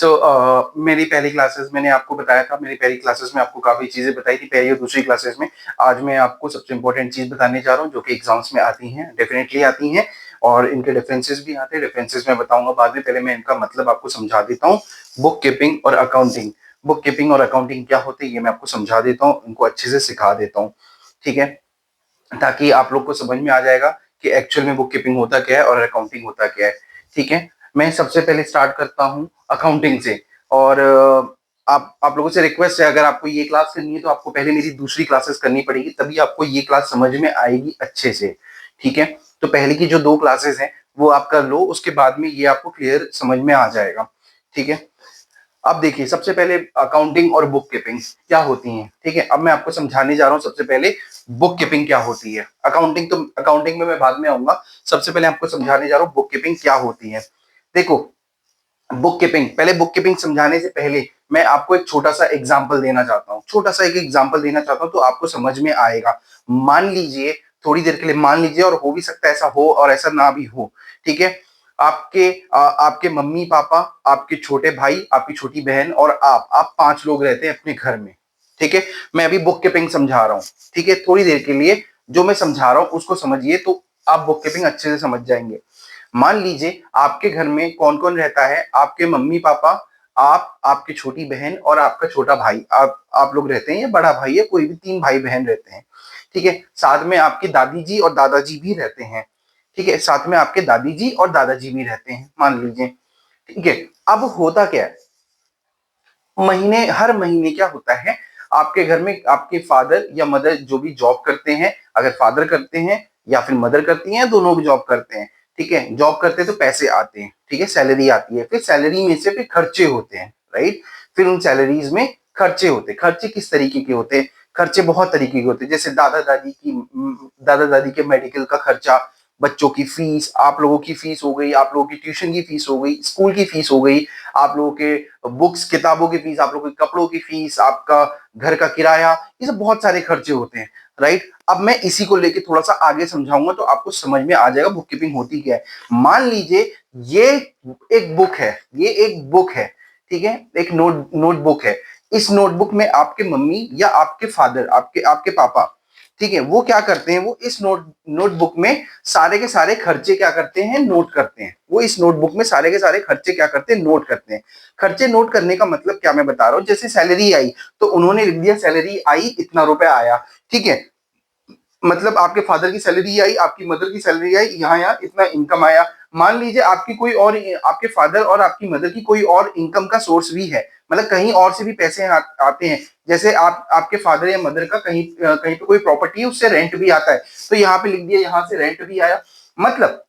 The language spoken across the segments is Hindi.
मेरी पहली क्लासेस मैंने आपको बताया था, मेरी पहली क्लासेस में आपको काफ़ी चीज़ें बताई थी, पहली और दूसरी क्लासेस में। आज मैं आपको सबसे इम्पोर्टेंट चीज़ बताने जा रहा हूँ, जो कि एग्ज़ाम्स में आती हैं, डेफ़िनेटली आती हैं और इनके डिफरेंसेस भी आते हैं। डिफरेंसेस मैं बताऊँगा बाद में, पहले मैं इनका मतलब आपको समझा देता हूँ। बुक कीपिंग और अकाउंटिंग। बुक कीपिंग और अकाउंटिंग क्या होती है, ये मैं आपको समझा देता हूँ, इनको अच्छे से सिखा देता हूँ, ठीक है? ताकि आप लोग को समझ में आ जाएगा कि एक्चुअल में बुक कीपिंग होता क्या है और अकाउंटिंग होता क्या है, ठीक है? मैं सबसे पहले स्टार्ट करता हूँ अकाउंटिंग से। और आप लोगों से रिक्वेस्ट है, अगर आपको ये क्लास करनी है तो आपको पहले मेरी दूसरी क्लासेस करनी पड़ेगी, तभी आपको ये क्लास समझ में आएगी अच्छे से, ठीक है? तो पहले की जो 2 क्लासेस हैं वो आप कर लो, उसके बाद में ये आपको क्लियर समझ में आ जाएगा, ठीक है? अब देखिए, सबसे पहले अकाउंटिंग और बुक कीपिंग क्या होती हैं, ठीक है? अब मैं आपको समझाने जा रहा हूँ सबसे पहले बुक कीपिंग क्या होती है। अकाउंटिंग में मैं बाद में आऊंगा। सबसे पहले आपको समझाने जा रहा हूँ बुक कीपिंग क्या होती है। देखो, बुक कीपिंग समझाने से पहले मैं आपको एक छोटा सा एग्जाम्पल देना चाहता हूँ, छोटा सा एक एग्जाम्पल देना चाहता हूँ, तो आपको समझ में आएगा। मान लीजिए, थोड़ी देर के लिए मान लीजिए, और हो भी सकता है ऐसा हो और ऐसा ना भी हो, ठीक है? आपके मम्मी पापा, आपके छोटे भाई, आपकी छोटी बहन और आप 5 लोग रहते हैं अपने घर में, ठीक है? मैं अभी बुक कीपिंग समझा रहा हूँ, ठीक है? थोड़ी देर के लिए जो मैं समझा रहा हूँ उसको समझिए, तो आप बुक कीपिंग अच्छे से समझ जाएंगे। मान लीजिए आपके घर में कौन कौन रहता है, आपके मम्मी पापा, आपकी छोटी बहन और आपका छोटा भाई, आप लोग रहते हैं, या बड़ा भाई है, कोई भी 3 भाई बहन रहते हैं, ठीक है? साथ में आपकी दादी जी और दादाजी भी रहते हैं, ठीक है? साथ में आपके दादी जी और दादाजी भी रहते हैं, मान लीजिए, ठीक है? अब होता क्या है, हर महीने क्या होता है, आपके घर में आपके फादर या मदर जो भी जॉब करते हैं, अगर फादर करते हैं या फिर मदर करती हैं, दोनों भी जॉब करते हैं, ठीक है? जॉब करते हैं तो पैसे आते हैं, ठीक है? सैलरी आती है, फिर सैलरी में से फिर खर्चे होते हैं, राइट? फिर उन सैलरीज में खर्चे होते हैं। खर्चे किस तरीके के होते हैं? खर्चे बहुत तरीके के होते हैं, जैसे दादा दादी के मेडिकल का खर्चा, बच्चों की फीस, आप लोगों की फीस हो गई, आप लोगों की ट्यूशन की फीस हो गई, स्कूल की फीस हो गई, आप लोगों के बुक्स किताबों की फीस, आप लोगों के कपड़ों की फीस, आपका घर का किराया, ये सब बहुत सारे खर्चे होते हैं, राइट? अब मैं इसी को लेके थोड़ा सा आगे समझाऊंगा तो आपको समझ में आ जाएगा बुक कीपिंग होती क्या है। मान लीजिए ये एक बुक है, ये एक बुक है, ठीक है? एक नोटबुक है। इस नोटबुक में आपके मम्मी या आपके फादर, आपके आपके पापा, ठीक है, वो क्या करते हैं, वो इस नोटबुक में सारे के सारे खर्चे क्या करते हैं, नोट करते हैं। वो इस नोटबुक में सारे के सारे खर्चे क्या करते हैं, नोट करते हैं। खर्चे नोट करने का मतलब क्या मैं बता रहा हूं, जैसे सैलरी आई तो उन्होंने लिख दिया सैलरी आई इतना रुपए आया, ठीक है? मतलब आपके फादर की सैलरी आई, आपकी मदर की सैलरी आई, यहाँ यहाँ इतना इनकम आया। मान लीजिए आपकी कोई और, आपके फादर और आपकी मदर की कोई और इनकम का सोर्स भी है, मतलब कहीं और से भी पैसे आते हैं। जैसे आपके फादर या मदर का कहीं पे कोई प्रॉपर्टी है, उससे रेंट भी आता है, तो यहाँ पे लिख दिया यहाँ से रेंट भी आया। मतलब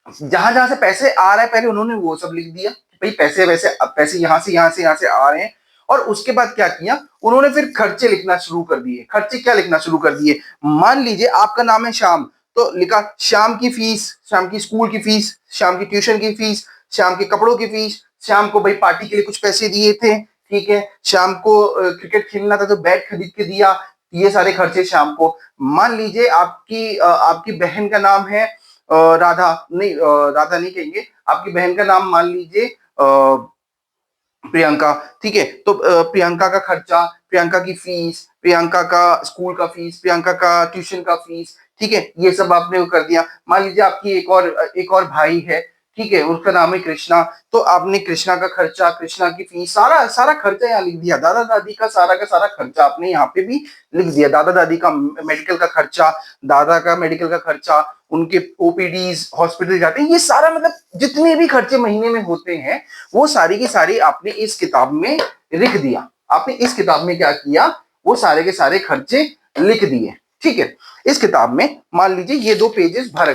जहां जहां से पैसे आ रहा है पहले उन्होंने वो सब लिख दिया, भाई पैसे वैसे पैसे यहाँ से आ रहे हैं। और उसके बाद क्या किया, उन्होंने फिर खर्चे लिखना शुरू कर दिए। खर्चे क्या लिखना शुरू कर दिए, मान लीजिए आपका नाम है श्याम, तो लिखा श्याम की फीस, श्याम की स्कूल की फीस, श्याम की ट्यूशन की फीस, श्याम के कपड़ों की फीस, श्याम को भाई पार्टी के लिए कुछ पैसे दिए थे, ठीक है? श्याम को क्रिकेट खेलना था तो बैट खरीद के दिया, ये सारे खर्चे श्याम को। मान लीजिए आपकी बहन का नाम है राधा, नहीं राधा नहीं कहेंगे, आपकी बहन का नाम मान लीजिए प्रियंका, ठीक है? तो प्रियंका का खर्चा, प्रियंका की फीस, प्रियंका का स्कूल का फीस, प्रियंका का ट्यूशन का फीस, ठीक है? ये सब आपने कर दिया। मान लीजिए आपकी एक और भाई है, ठीक है, उसका नाम है कृष्णा, तो आपने कृष्णा का खर्चा, कृष्णा की फीस, सारा सारा खर्चा यहाँ लिख दिया। दादा दादी का सारा खर्चा आपने यहाँ पे भी लिख दिया। दादा दादी का मेडिकल का खर्चा, दादा का मेडिकल का खर्चा, उनके ओपीडीज, हॉस्पिटल जाते हैं, ये सारा मतलब जितने भी खर्चे महीने में होते हैं, वो सारी की सारी आपने इस किताब में लिख दिया। आपने इस किताब में क्या किया, वो सारे के सारे खर्चे लिख दिए, ठीक है? इस किताब में मान लीजिए ये 2 पेजेस भर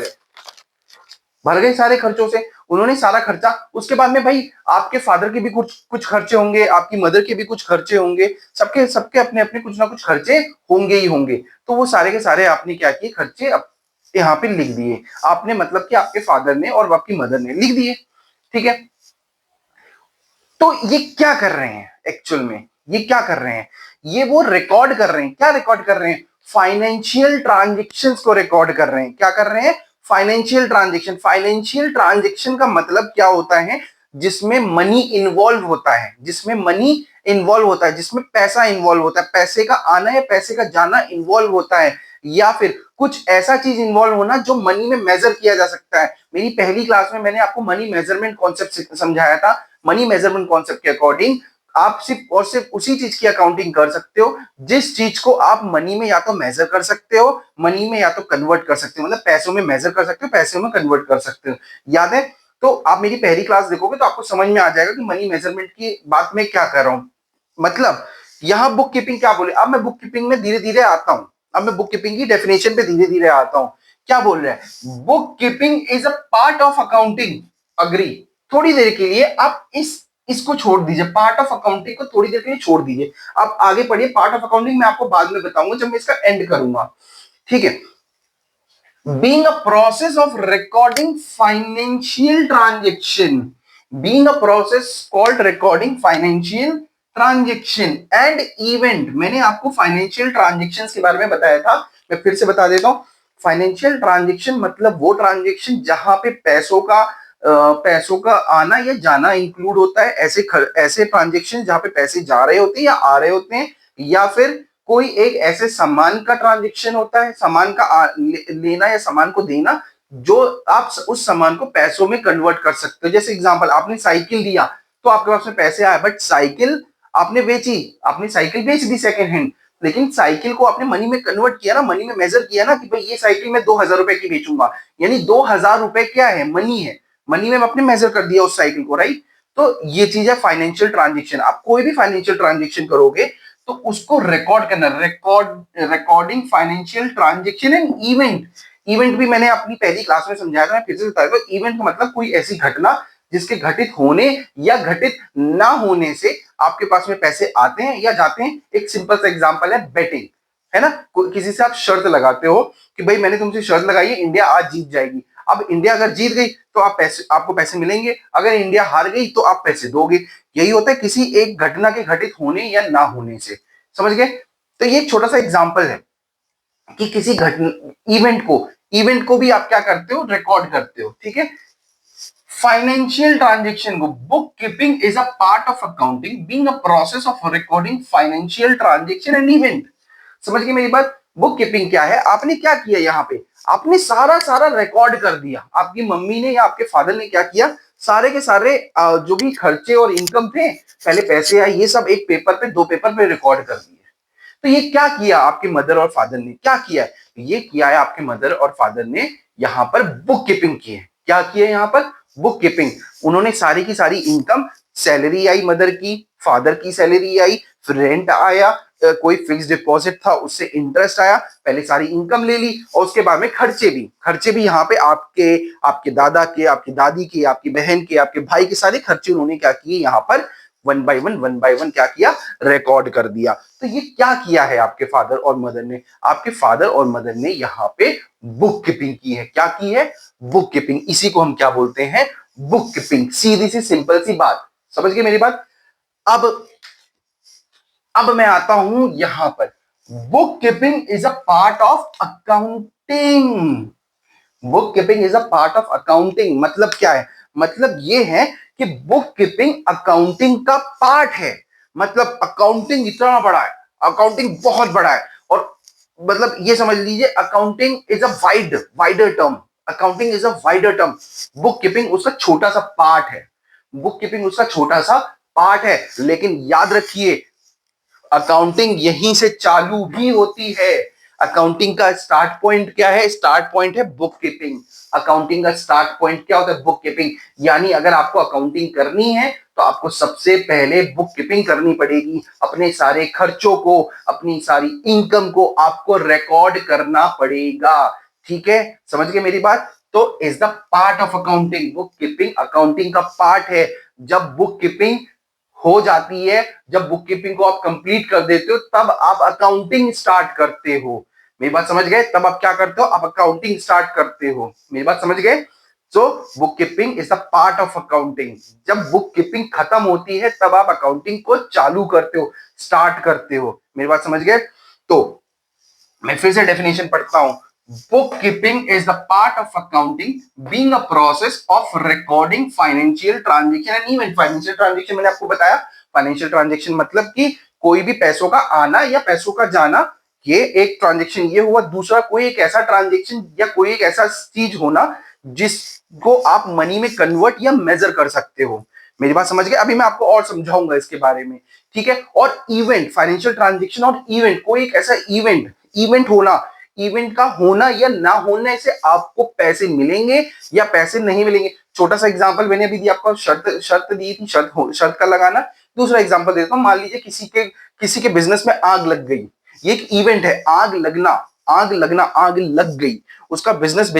गए सारे खर्चों से, उन्होंने सारा खर्चा। उसके बाद में भाई आपके फादर के भी कुछ कुछ खर्चे होंगे, आपकी मदर के भी कुछ खर्चे होंगे, सबके सबके अपने अपने कुछ ना कुछ खर्चे होंगे ही होंगे। तो वो सारे के सारे आपने क्या किए, खर्चे यहाँ पे लिख दिए आपने, मतलब कि आपके फादर ने और आपकी मदर ने लिख दिए, ठीक है? तो ये क्या कर रहे हैं एक्चुअल में, ये क्या कर रहे हैं, ये वो रिकॉर्ड कर रहे हैं। क्या रिकॉर्ड कर रहे हैं, फाइनेंशियल ट्रांजेक्शन्स को रिकॉर्ड कर रहे हैं। क्या कर रहे हैं, फाइनेंशियल ट्रांजेक्शन। फाइनेंशियल ट्रांजेक्शन का मतलब क्या होता है, जिसमें मनी इन्वॉल्व होता है, जिसमें मनी इन्वॉल्व होता है, जिसमें पैसा इन्वॉल्व होता है, पैसे का आना या पैसे का जाना इन्वॉल्व होता है, या फिर कुछ ऐसा चीज इन्वॉल्व होना जो मनी में मेजर किया जा सकता है। मेरी पहली क्लास में मैंने आपको मनी मेजरमेंट कॉन्सेप्ट समझाया था। मनी मेजरमेंट कॉन्सेप्ट के अकॉर्डिंग आप सिर्फ और सिर्फ उसी चीज की अकाउंटिंग कर सकते हो जिस चीज को आप मनी में या तो मेजर कर सकते हो, मनी में या तो कन्वर्ट कर सकते हो, मतलब पैसों में मेजर कर सकते हो, पैसों में कन्वर्ट कर सकते हो। याद है? तो आप मेरी पहली क्लास देखोगे तो आपको समझ में आ जाएगा कि मनी मेजरमेंट की बात मैं क्या कर रहा हूं। मतलब यहां बुक कीपिंग क्या बोले, अब मैं बुक कीपिंग में धीरे धीरे आता हूं, अब मैं बुक कीपिंग की डेफिनेशन पे धीरे धीरे आता हूं। क्या बोल रहे हैं? Book keeping is a part of accounting. Agree? थोड़ी देर के लिए आप इसको छोड़ दीजिए, पार्ट ऑफ अकाउंटिंग को थोड़ी देर के लिए छोड़ दीजिए। आप आगे पढ़िए, पार्ट ऑफ अकाउंटिंग मैं आपको बाद में बताऊंगा जब मैं इसका एंड करूंगा। ठीक है? being a process of recording financial transaction, being a process called recording financial transaction and event। मैंने आपको फाइनेंशियल ट्रांजेक्शन्स के बारे में बताया था, मैं फिर से बता देता हूं। फाइनेंशियल ट्रांजेक्शन मतलब वो ट्रांजेक्शन जहां पे पैसों का आना या जाना इंक्लूड होता है। ऐसे ट्रांजेक्शन जहां पे पैसे जा रहे होते हैं या आ रहे होते हैं, या फिर कोई एक ऐसे सामान का ट्रांजेक्शन होता है, सामान का लेना या सामान को देना, जो आप उस सामान को पैसों में कन्वर्ट कर सकते हो। जैसे एग्जांपल, आपने साइकिल दिया तो आपके पास में पैसे आए, बट साइकिल आपने बेची, आपने साइकिल बेच दी सेकेंड हैंड, लेकिन साइकिल को आपने मनी में कन्वर्ट किया ना, मनी में मेजर किया ना कि भाई ये साइकिल मैं 2000 रुपए की बेचूंगा, यानी 2000 रुपए क्या है? मनी है। मनी में आपने मेजर कर दिया उस साइकिल को, राइट? तो ये चीज है फाइनेंशियल ट्रांजेक्शन। आप कोई भी फाइनेंशियल ट्रांजेक्शन करोगे तो उसको रिकॉर्ड करना, recording financial transaction and event. Event भी मैंने अपनी पहली क्लास में समझाया था, मैं फिर से बता दूं। इवेंट का मतलब कोई ऐसी घटना जिसके घटित होने या घटित ना होने से आपके पास में पैसे आते हैं या जाते हैं। एक सिंपल सा एग्जांपल है बेटिंग, है ना? किसी से आप शर्त लगाते हो कि भाई मैंने तुमसे शर्त लगाई है इंडिया आज जीत जाएगी। अब इंडिया अगर जीत गई तो आपको पैसे मिलेंगे, अगर इंडिया हार गई तो आप पैसे दोगे। यही होता है किसी एक घटना के घटित होने या ना होने से। समझ गए? तो ये एक छोटा सा एग्जांपल है कि किसी घटना इवेंट को भी आप क्या करते हो? रिकॉर्ड करते हो। ठीक है? फाइनेंशियल ट्रांजेक्शन को book keeping is a part of accounting being a process of recording financial transaction and event. समझ गए मेरी बात? बुक कीपिंग क्या है? आपने क्या किया यहाँ पे? आपने सारा सारा रिकॉर्ड कर दिया। आपकी मम्मी ने या आपके फादर ने क्या किया? सारे के सारे जो भी खर्चे और इनकम थे, पहले पैसे आए, ये सब एक पेपर पे, 2 पेपर पे रिकॉर्ड कर दिए। तो ये क्या किया आपके मदर और फादर ने? क्या किया? ये किया है आपके मदर और फादर ने यहाँ पर बुक कीपिंग की है। क्या किया यहाँ पर? Book keeping. उन्होंने सारी की सारी इनकम, सैलरी आई मदर की, फादर की सैलरी आई, फिर रेंट आया, कोई फिक्स डिपॉजिट था उससे इंटरेस्ट आया, पहले सारी इनकम ले ली, और उसके बाद में खर्चे भी यहाँ पे आपके दादा के, आपकी दादी के, आपकी बहन के, आपके भाई के सारे खर्चे उन्होंने क्या किए यहाँ पर? वन बाय वन क्या किया? रिकॉर्ड कर दिया। तो ये क्या किया है आपके फादर और मदर ने? आपके फादर और मदर ने यहाँ पे बुक कीपिंग की है। क्या की है? Book keeping. इसी को हम क्या बोलते हैं? Book keeping. सीधी सी सिंपल सी बात। समझ गए मेरी बात? अब मैं आता हूं यहां पर। Book keeping is a part of accounting. Book keeping is a part of accounting मतलब क्या है? मतलब ये है कि बुक कीपिंग अकाउंटिंग का पार्ट है। मतलब अकाउंटिंग इतना बड़ा है, अकाउंटिंग बहुत बड़ा है, और मतलब ये समझ लीजिए accounting is a wider term. Accounting is a wider term. Book keeping उसका छोटा सा पार्ट है। बुक कीपिंग उसका छोटा सा पार्ट है, लेकिन याद रखिए अकाउंटिंग यहीं से चालू भी होती है। अकाउंटिंग का स्टार्ट पॉइंट क्या है? स्टार्ट पॉइंट है बुक कीपिंग। अकाउंटिंग का स्टार्ट पॉइंट क्या होता है? Book keeping. यानी अगर आपको अकाउंटिंग करनी है तो आपको सबसे पहले बुक कीपिंग करनी पड़ेगी। अपने सारे खर्चों को, अपनी सारी इनकम को आपको रिकॉर्ड करना पड़ेगा। ठीक है? समझ गए मेरी बात? तो is the part of accounting. Book keeping accounting का पार्ट है। जब बुक कीपिंग हो जाती है, जब बुक कीपिंग को आप कंप्लीट कर देते हो, तब आप अकाउंटिंग स्टार्ट करते हो। मेरी बात समझ गए? तब आप क्या करते हो? आप अकाउंटिंग स्टार्ट करते हो। मेरी बात समझ गए? So book keeping is a part of accounting. जब बुक कीपिंग खत्म होती है तब आप अकाउंटिंग को चालू करते हो, स्टार्ट करते हो। मेरी बात समझ गए? तो मैं फिर से डेफिनेशन पढ़ता हूं। Bookkeeping is the part of accounting, being a process of recording financial transaction and event. Financial transaction मैंने आपको बताया, फाइनेंशियल ट्रांजेक्शन मतलब कि कोई भी पैसों का आना या पैसों का जाना, ये एक ट्रांजेक्शन ये हुआ। दूसरा कोई एक ऐसा ट्रांजेक्शन या कोई एक ऐसा चीज होना जिसको आप मनी में कन्वर्ट या मेजर कर सकते हो। मेरी बात समझ गए? अभी मैं आपको और समझाऊंगा इसके बारे में, ठीक है। और इवेंट, फाइनेंशियल ट्रांजेक्शन और इवेंट, कोई एक ऐसा इवेंट होना, इवेंट का होना या ना होने से आपको पैसे मिलेंगे या पैसे नहीं मिलेंगे। छोटा सा एग्जांपल मैंने अभी दिया आपको, शर्त दी थी, शर्त का लगाना। दूसरा एग्जांपल देता हूं, मान लीजिए किसी के बिजनेस में आग लग गई, ये एक इवेंट है, आग लगना, आग लग गई, उसका बिजनेस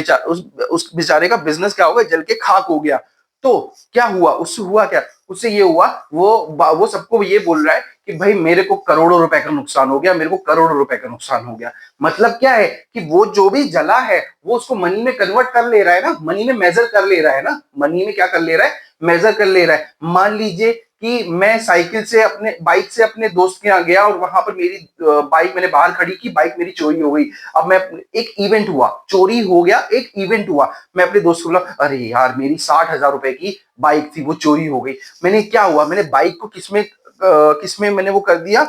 उस बेचारे का बिजनेस क्या हो गया, जल के खाक हो गया। तो क्या हुआ, उससे हुआ क्या, उससे ये हुआ, वो सबको ये बोल रहा है कि भाई मेरे को करोड़ों रुपए का नुकसान हो गया, मेरे को करोड़ों रुपए का नुकसान हो गया। मतलब क्या है कि वो जो भी जला है वो उसको मनी में कन्वर्ट कर ले रहा है ना, मनी में मेजर कर ले रहा है ना, मनी में क्या कर ले रहा है, मेजर कर ले रहा है। मान लीजिए कि मैं साइकिल से अपने बाइक से अपने दोस्त के यहाँ गया और वहां पर मेरी बाइक मैंने बाहर खड़ी की, बाइक मेरी चोरी हो गई। अब मैं, एक इवेंट हुआ, चोरी हो गया, एक इवेंट हुआ, मैं अपने दोस्त को बोला अरे यार मेरी 60,000 रुपए की बाइक थी वो चोरी हो गई। मैंने क्या हुआ, मैंने बाइक को किसमें मैंने वो कर दिया,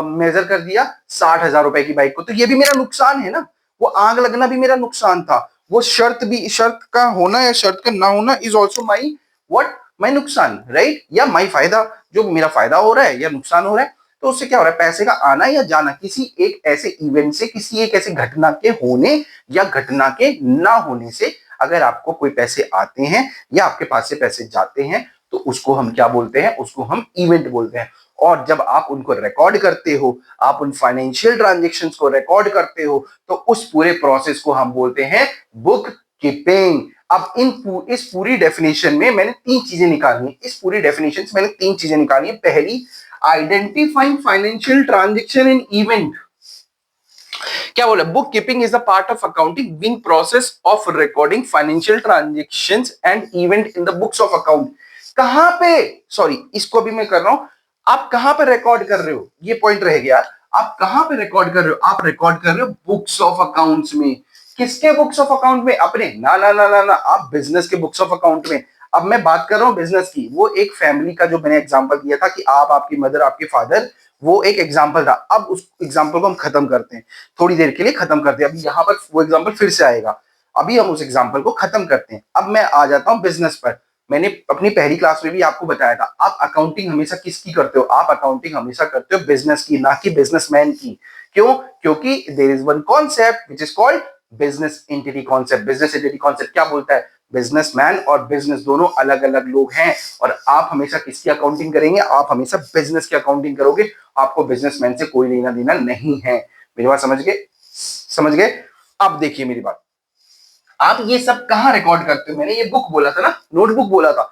मेजर कर दिया 60,000 रुपए की बाइक को। तो ये भी मेरा नुकसान है ना, वो आग लगना भी मेरा नुकसान था, वो शर्त का होना या शर्त का ना होना इज ऑल्सो माई व्हाट, माई नुकसान, राइट, या माई फायदा, जो मेरा फायदा हो रहा है या नुकसान हो रहा है। तो उससे क्या हो रहा है, पैसे का आना या जाना किसी एक ऐसे इवेंट से, किसी एक ऐसे घटना के होने या घटना के ना होने से अगर आपको कोई पैसे आते हैं या आपके पास से पैसे जाते हैं तो उसको हम क्या बोलते हैं, उसको हम इवेंट बोलते हैं। और जब आप उनको रिकॉर्ड करते हो, आप उन फाइनेंशियल ट्रांजेक्शन्स को रिकॉर्ड करते हो, तो उस पूरे प्रोसेस को हम बोलते हैं बुक कीपिंग। अब इस पूरी डेफिनेशन में मैंने तीन चीजें निकाली है, इस पूरी डेफिनेशन से मैंने तीन चीजें निकाली है। पहली, identifying financial transaction in event. क्या बोला, book keeping is the part of accounting being process of recording financial transactions and event in the books of account. कहां पे, सॉरी इसको भी मैं कर रहा हूं, आप कहां पे रिकॉर्ड कर रहे हो, ये पॉइंट रह गया। आप कहां पे रिकॉर्ड कर रहे हो, आप रिकॉर्ड कर रहे हो बुक्स ऑफ अकाउंट्स में। किसके बुक्स ऑफ अकाउंट में, अपने, ना ना ना ना ना, आप बिजनेस के बुक्स ऑफ अकाउंट में। अब मैं बात कर रहा हूं बिजनेस की, वो एक फैमिली का जो मैंने एग्जांपल दिया था कि आप, आपकी मदर, आपके फादर, वो एक एग्जांपल था। अब उस एग्जांपल को हम खत्म करते हैं, थोड़ी देर के लिए खत्म करते हैं। अभी यहाँ पर वो एग्जांपल फिर से आएगा, अभी हम उस एग्जांपल को खत्म करते हैं। अब मैं आ जाता हूँ बिजनेस पर। मैंने अपनी पहली क्लास में भी आपको बताया था, आप अकाउंटिंग हमेशा किसकी करते हो, आप अकाउंटिंग हमेशा करते हो बिजनेस की, ना कि बिजनेसमैन की। क्यों? क्योंकि there is one concept which is called business entity concept. Business entity concept क्या बोलता है, बिजनेसमैन और बिजनेस दोनों अलग अलग लोग हैं, और आप हमेशा किसकी अकाउंटिंग करेंगे, आप हमेशा बिजनेस की अकाउंटिंग करोगे। आपको बिजनेसमैन से कोई लेना देना नहीं है। मेरी बात समझ गए, समझ गए? अब देखिए मेरी बात, आप ये सब कहां रिकॉर्ड करते हो, मैंने ये बुक बोला था ना, नोटबुक बोला था।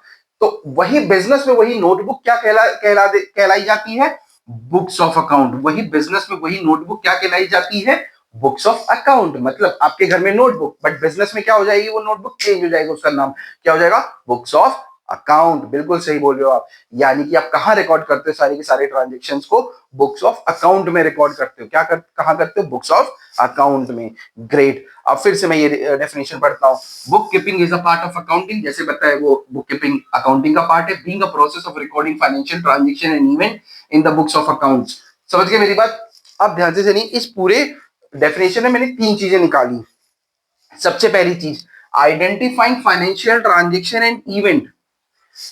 तो वही बिजनेस में वही नोटबुक क्या कहलाई जाती है, बुक्स ऑफ अकाउंट। वही बिजनेस में वही नोटबुक क्या कहलाई जाती है, बुक्स ऑफ अकाउंट। मतलब आपके घर में नोटबुक, बट बिजनेस में क्या हो जाएगी, वो नोटबुक चेंज हो जाएगा, उसका नाम क्या हो जाएगा, बुक्स ऑफ अकाउंट। बिल्कुल सही बोल रहे हो आप। यानी कि आप कहां रिकॉर्ड करते हो सारे के सारे ट्रांजेक्शन्स को, बुक्स ऑफ अकाउंट में रिकॉर्ड करते हो। कहां करते हो, बुक्स ऑफ अकाउंट में। ग्रेट। अब फिर से मैं ये डेफिनेशन पढ़ता हूँ। Book keeping is a part of accounting, जैसे बताया वो बुक कीपिंग अकाउंटिंग का पार्ट है, being a process of recording financial transaction and event in the books of accounts. समझ गए मेरी बात? अब ध्यान से सुनिए, इस पूरे डेफिनेशन में मैंने तीन चीजें निकाली। सबसे पहली चीज, identifying financial transaction and event.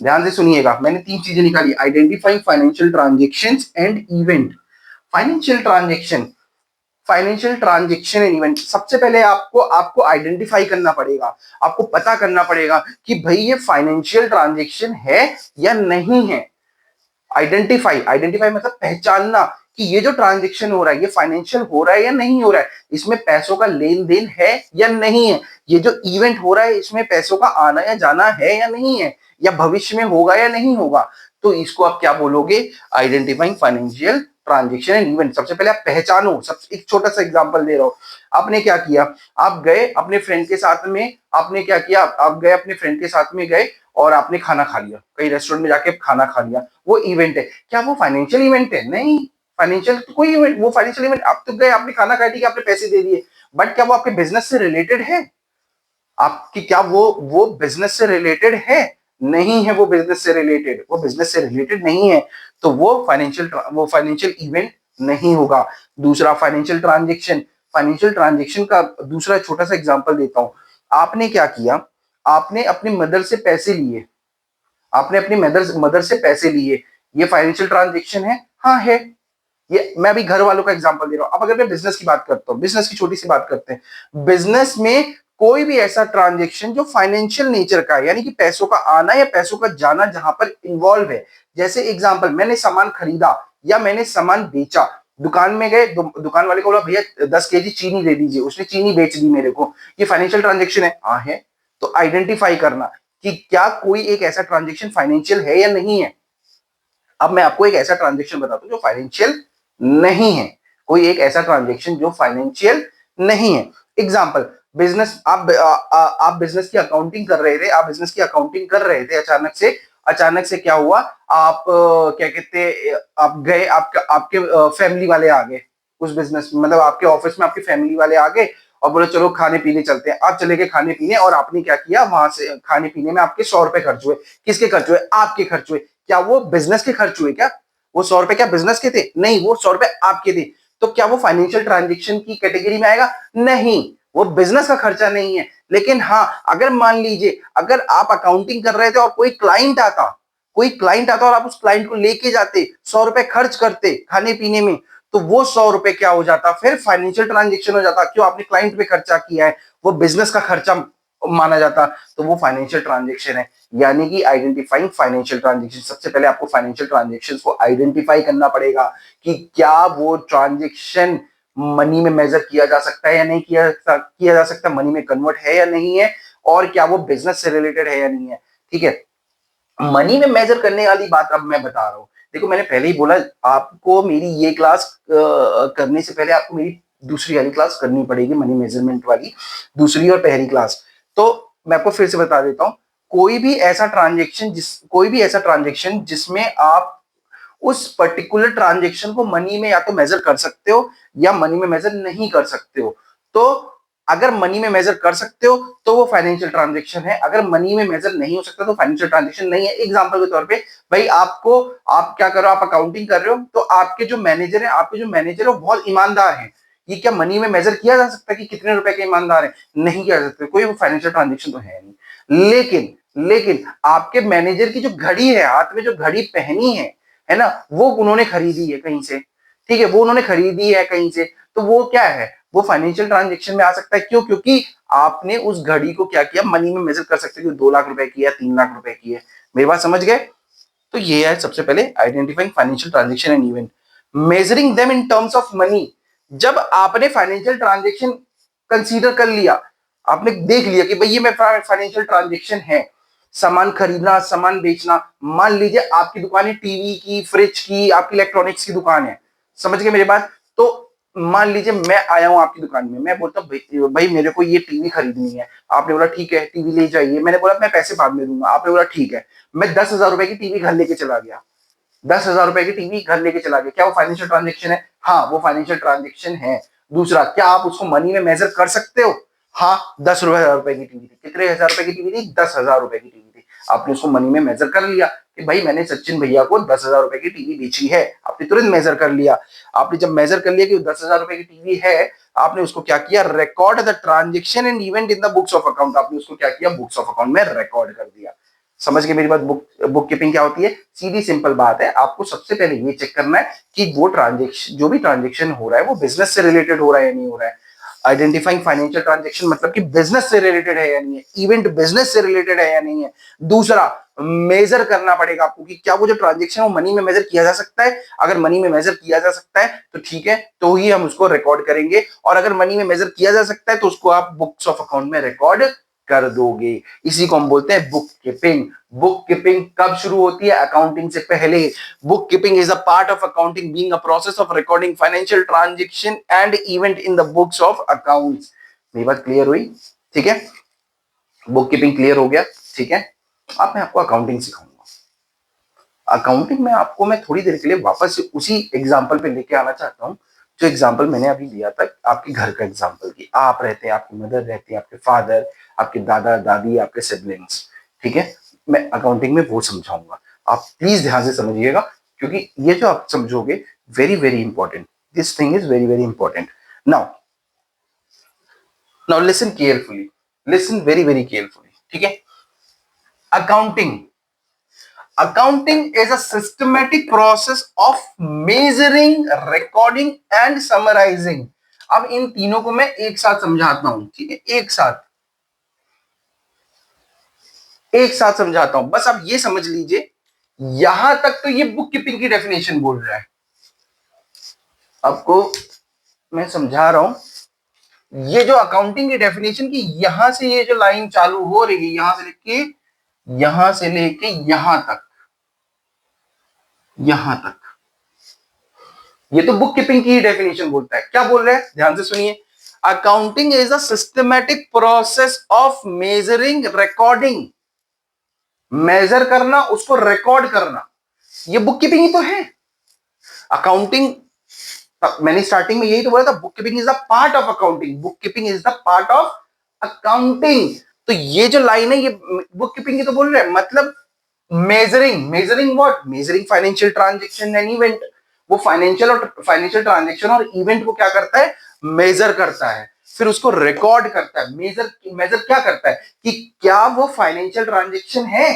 ध्यान से सुनिएगा, मैंने तीन चीजें निकाली, identifying financial transactions and event. Financial transaction and event, सबसे पहले आपको आपको आइडेंटिफाई करना पड़ेगा, आपको पता करना पड़ेगा कि भाई ये फाइनेंशियल ट्रांजेक्शन है या नहीं है। आइडेंटिफाई मतलब पहचानना कि ये जो ट्रांजेक्शन हो रहा है ये फाइनेंशियल हो रहा है या नहीं हो रहा है, इसमें पैसों का लेन देन है या नहीं है, ये जो इवेंट हो रहा है इसमें पैसों का आना या जाना है या नहीं है, या भविष्य में होगा या नहीं होगा। तो इसको आप क्या बोलोगे, identifying financial transaction and event. सबसे पहले आप पहचानो। सब एक छोटा सा एग्जांपल दे रहा हूं, आपने क्या किया, आप गए अपने फ्रेंड के साथ में, आपने क्या किया, आप गए अपने फ्रेंड के साथ में गए और आपने खाना खा लिया, कहीं रेस्टोरेंट में जाके खाना खा लिया, वो इवेंट है। क्या वो फाइनेंशियल इवेंट है? नहीं, फाइनेंशियल कोई इवेंट, वो फाइनेंशियल इवेंट आप तो गए, आपने खाना खाया, ठीक है, आपने पैसे दे दिए, बट क्या वो आपके बिजनेस से रिलेटेड है? आपकी क्या वो बिजनेस से रिलेटेड है? नहीं है, वो बिजनेस से रिलेटेड, वो बिजनेस से रिलेटेड नहीं है, तो वो फाइनेंशियल इवेंट नहीं होगा। दूसरा फाइनेंशियल ट्रांजेक्शन, फाइनेंशियल ट्रांजेक्शन का दूसरा छोटा सा एग्जांपल देता हूं। आपने क्या किया, आपने अपनी मदर से पैसे लिए, आपने अपनी मदर से पैसे लिए, ये फाइनेंशियल ट्रांजेक्शन है? हाँ है। ये मैं अभी घर वालों का एग्जांपल दे रहा हूं। अब अगर मैं बिजनेस की बात करता हूं, बिजनेस की छोटी सी बात करते हैं, बिजनेस में कोई भी ऐसा ट्रांजेक्शन जो फाइनेंशियल नेचर का है, यानी कि पैसों का आना या पैसों का जाना जहां पर इन्वॉल्व है, जैसे एग्जांपल मैंने सामान खरीदा या मैंने सामान बेचा, दुकान में गए, दुकान वाले को बोला भैया 10 kg चीनी दे दीजिए, उसने चीनी बेच दी मेरे को, ये फाइनेंशियल ट्रांजेक्शन है? हाँ है। तो आइडेंटिफाई करना कि क्या कोई एक ऐसा ट्रांजेक्शन फाइनेंशियल है या नहीं है। अब मैं आपको एक ऐसा ट्रांजेक्शन बताता हूं जो फाइनेंशियल नहीं है, कोई एक ऐसा ट्रांजेक्शन जो फाइनेंशियल नहीं है। एग्जांपल, बिजनेस आप बिजनेस की अकाउंटिंग कर रहे थे, आप बिजनेस की अकाउंटिंग कर रहे थे, अचानक से क्या हुआ, आप क्या कहते, आप गए, आपके फैमिली वाले आ गए उस बिजनेस में, मतलब आपके ऑफिस में आपकी फैमिली वाले आ गए और बोले चलो खाने पीने चलते हैं। आप चले गए खाने पीने, और आपने क्या किया, वहां से खाने पीने में आपके 100 रुपए खर्च हुए। किसके खर्च हुए? आपके खर्च हुए। क्या वो बिजनेस के खर्च हुए? क्या वो 100 रुपए क्या बिजनेस के थे? नहीं, वो 100 रुपए आपके थे। तो क्या वो फाइनेंशियल ट्रांजेक्शन की कैटेगरी में आएगा? नहीं, वो बिजनेस का खर्चा नहीं है। लेकिन हाँ, अगर मान लीजिए अगर आप अकाउंटिंग कर रहे थे और कोई क्लाइंट आता और आप उस क्लाइंट को लेके जाते, 100 रुपए खर्च करते खाने पीने में, तो वो 100 रुपए क्या हो जाता, फिर फाइनेंशियल ट्रांजेक्शन हो जाता। क्यों? आपने क्लाइंट पे खर्चा किया है, वो बिजनेस का खर्चा माना जाता, तो वो फाइनेंशियल ट्रांजेक्शन है। यानी कि आइडेंटिफाइंग फाइनेंशियल ट्रांजेक्शन, सबसे पहले आपको फाइनेंशियल ट्रांजेक्शन को आइडेंटिफाई करना पड़ेगा कि क्या वो ट्रांजेक्शन मनी में मेजर किया जा सकता है या नहीं किया जा सकता, मनी में कन्वर्ट है या नहीं है, और क्या वो बिजनेस से रिलेटेड है या नहीं है। ठीक है, मनी में मेजर करने वाली बात अब मैं बता रहा हूं। देखो, मैंने पहले ही बोला, आपको मेरी ये क्लास करने से पहले आपको मेरी दूसरी वाली क्लास करनी पड़ेगी, मनी मेजरमेंट वाली, दूसरी और पहली क्लास। तो मैं आपको फिर से बता देता हूं, कोई भी ऐसा ट्रांजेक्शन जिसमें आप उस पर्टिकुलर ट्रांजेक्शन को मनी में या तो मेजर कर सकते हो या मनी में मेजर नहीं कर सकते हो। तो अगर मनी में मेजर कर सकते हो तो वो फाइनेंशियल ट्रांजेक्शन है, अगर मनी में मेजर नहीं हो सकता तो फाइनेंशियल ट्रांजेक्शन नहीं है। एग्जांपल के तौर पे, भाई आप क्या करो, आप अकाउंटिंग कर रहे हो, तो आपके जो मैनेजर है वो बहुत ईमानदार है। ये क्या मनी में मेजर किया जा सकता है कि कितने रुपए के ईमानदार है? नहीं किया जा सकता, कोई वो फाइनेंशियल ट्रांजेक्शन तो है नहीं। लेकिन आपके मैनेजर की जो घड़ी है, हाथ में जो घड़ी पहनी है ना, वो उन्होंने खरीदी है कहीं से, ठीक है, वो उन्होंने खरीदी है कहीं से, तो वो क्या है, वो फाइनेंशियल ट्रांजेक्शन में आ सकता है। क्यों? क्योंकि आपने उस घड़ी को क्या किया, मनी में मेजर कर सकते हो कि 2 लाख रुपए की है, 3 लाख रुपए की है। मेरी बात समझ गए? तो ये है सबसे पहले identifying financial transaction and event, measuring them in terms of money. जब आपने फाइनेंशियल ट्रांजेक्शन कंसीडर कर लिया, आपने देख लिया कि भाई ये मेरा फाइनेंशियल ट्रांजेक्शन है, सामान खरीदना, सामान बेचना, मान लीजिए आपकी दुकान है टीवी की, फ्रिज की, आपकी इलेक्ट्रॉनिक्स की दुकान है, समझ गए मेरी बात? तो मान लीजिए मैं आया हूं आपकी दुकान में, मैं बोलता हूं भाई मेरे को ये टीवी खरीदनी है। आपने बोला ठीक है टीवी ले जाइए, मैंने बोला मैं पैसे बाद में दूंगा, आपने बोला ठीक है। मैं 10,000 रुपए की टीवी घर लेके चला गया, 10,000 रुपए की टीवी घर लेके चला गया, क्या वो फाइनेंशियल ट्रांजेक्शन है? हाँ, वो फाइनेंशियल ट्रांजेक्शन है। दूसरा, क्या आप उसको मनी में मेजर कर सकते हो? हाँ, 10,000 रुपए की टीवी थी। कितने हजार रुपए की टीवी थी? 10,000 रुपए की टीवी थी। आपने उसको मनी में मेजर कर लिया कि भाई मैंने सचिन भैया को 10,000 रुपए की टीवी बेची है, आपने तुरंत मेजर कर लिया। आपने जब मेजर कर लिया कि 10,000 रुपए की टीवी है, आपने उसको क्या किया, record the transaction and event in the books of account. आपने उसको क्या किया, बुक्स ऑफ अकाउंट में रिकॉर्ड कर दिया। समझ गए मेरी बात? बुक कीपिंग क्या होती है? सीधी सिंपल बात है, आपको सबसे पहले ये चेक करना है कि वो ट्रांजेक्शन, जो भी ट्रांजेक्शन हो रहा है, वो बिजनेस से रिलेटेड हो रहा है या नहीं हो रहा है। आइडेंटिफाइंग फाइनेंशियल ट्रांजेक्शन मतलब कि बिजनेस से रिलेटेड है या नहीं है, इवेंट बिजनेस से रिलेटेड है या नहीं है। दूसरा, मेजर करना पड़ेगा आपको कि क्या वो जो ट्रांजेक्शन वो मनी में मेजर किया जा सकता है। अगर मनी में मेजर किया जा सकता है तो ठीक है, तो ही हम उसको रिकॉर्ड करेंगे, और अगर मनी में मेजर किया जा सकता है तो उसको आप बुक्स ऑफ अकाउंट में रिकॉर्ड कर दोगे। इसी को हम बोलते हैं बुक कीपिंग। बुक कीपिंग कब शुरू होती है? अकाउंटिंग से पहले। Book keeping is a part of accounting, being a process of recording financial transaction and event in the books of accounts. मेरी बात क्लियर हुई? ठीक है, बुक कीपिंग क्लियर हो गया? ठीक है, अब मैं आपको अकाउंटिंग सिखाऊंगा। अकाउंटिंग में आपको मैं थोड़ी देर के लिए वापस से उसी एग्जाम्पल पे लेके आना चाहता हूँ जो एग्जाम्पल मैंने अभी लिया था, आपके घर का एग्जाम्पल की। आप रहते हैं, आपकी मदर रहती है, आपके फादर, आपके दादा दादी, आपके सिबलिंग्स, ठीक है। मैं अकाउंटिंग में वो समझाऊंगा, आप प्लीज ध्यान से समझिएगा, क्योंकि ये जो आप समझोगे very very important, this thing is very very important. Now now listen carefully, listen very very carefully, ठीक है। Accounting, accounting is a systematic process of measuring, recording and summarizing। अब इन तीनों को मैं एक साथ समझाता हूं, ठीक है, एक साथ समझाता हूं। बस आप ये समझ लीजिए, यहां तक तो ये बुक कीपिंग की डेफिनेशन बोल रहा है, आपको मैं समझा रहा हूं। ये जो अकाउंटिंग की डेफिनेशन की यहां से ये जो लाइन चालू हो रही है, यहां से लेके यहां तक, ये तो बुक कीपिंग की डेफिनेशन बोलता है। क्या बोल रहा है, ध्यान से सुनिए। Accounting is a systematic process of measuring, recording, measure करना, उसको रिकॉर्ड करना, ये बुक कीपिंग ही तो है। अकाउंटिंग, मैंने स्टार्टिंग में यही तो बोला था, book keeping is the part of accounting, book keeping is the part of accounting. तो ये जो लाइन है ये बुक कीपिंग की तो बोल रहे हैं, मतलब measuring, measuring what, measuring financial transaction and event. वो फाइनेंशियल ट्रांजेक्शन और इवेंट को क्या करता है, मेजर करता है, फिर उसको रिकॉर्ड करता है। मेजर, मेजर क्या करता है कि क्या वो फाइनेंशियल ट्रांजेक्शन है,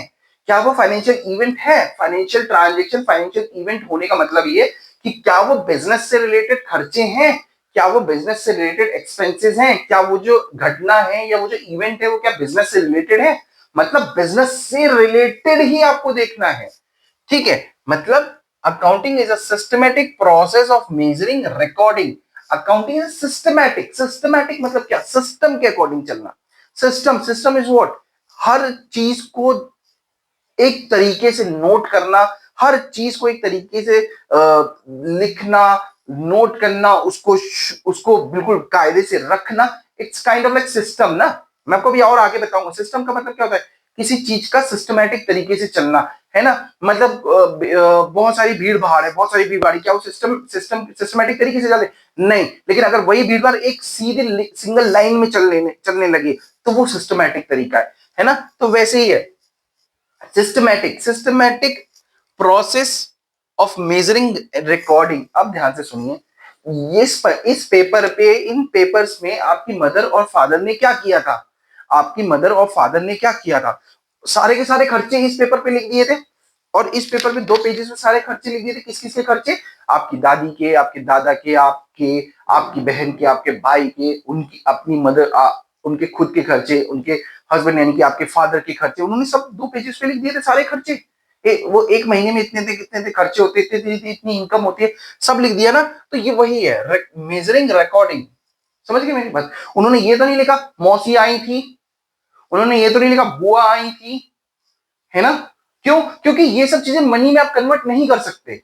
क्या वो फाइनेंशियल इवेंट है। फाइनेंशियल ट्रांजेक्शन, फाइनेंशियल इवेंट होने का मतलब ये कि क्या वो बिजनेस से रिलेटेड खर्चे हैं, क्या वो बिजनेस से रिलेटेड एक्सपेंसेस हैं, क्या वो जो घटना है या वो जो इवेंट है वो क्या बिजनेस से रिलेटेड है। मतलब बिजनेस से रिलेटेड ही आपको देखना है, ठीक है। मतलब accounting is a systematic process of measuring, recording. Accounting is systematic, systematic मतलब क्या, सिस्टम के अकॉर्डिंग चलना। सिस्टम, सिस्टम इज व्हाट, हर चीज को एक तरीके से नोट करना, हर चीज को एक तरीके से लिखना, नोट करना, उसको उसको बिल्कुल कायदे से रखना। It's kind of like system ना। मैं आपको भी और आगे बताऊंगा सिस्टम का मतलब क्या होता है, किसी चीज का सिस्टमैटिक तरीके से चलना, है ना। मतलब बहुत सारी भीड़ भाड़ है, बहुत सारी भीड़ भाड़, क्या वो सिस्टमैटिक तरीके से चले, नहीं। लेकिन अगर वही भीड़ भाड़ एक सीधे सिंगल लाइन में चलने लगे तो वो सिस्टमैटिक तरीका है ना। तो वैसे ही है systematic, systematic process of measuring, recording. अब ध्यान से सुनिए, इस पेपर पे, इन पेपर्स में आपकी मदर और फादर ने क्या किया था, आपकी मदर और फादर ने क्या किया था, सारे के सारे खर्चे इस पेपर पे लिख दिए थे। और इस पेपर में 2 पेजेस में सारे खर्चे लिख दिए थे। किस किस के खर्चे, आपकी दादी के, आपके दादा के, आपके, आपकी बहन के, आपके भाई के, उनकी अपनी मदर, उनके खुद के खर्चे, उनके हस्बैंड यानी कि आपके फादर के खर्चे, उन्होंने सब 2 पेजेस पे लिख दिए थे सारे खर्चे। वो एक महीने में इतने थे, कितने थे खर्चे होते, इतनी इनकम होती है, सब लिख दिया ना। तो ये वही है मेजरिंग, रिकॉर्डिंग। समझ गए मेरी बात। उन्होंने ये तो नहीं लिखा मौसी आई थी, उन्होंने ये तो नहीं लिखा बुआ आई थी, है ना। क्यों, क्योंकि ये सब चीजें मनी में आप कन्वर्ट नहीं कर सकते।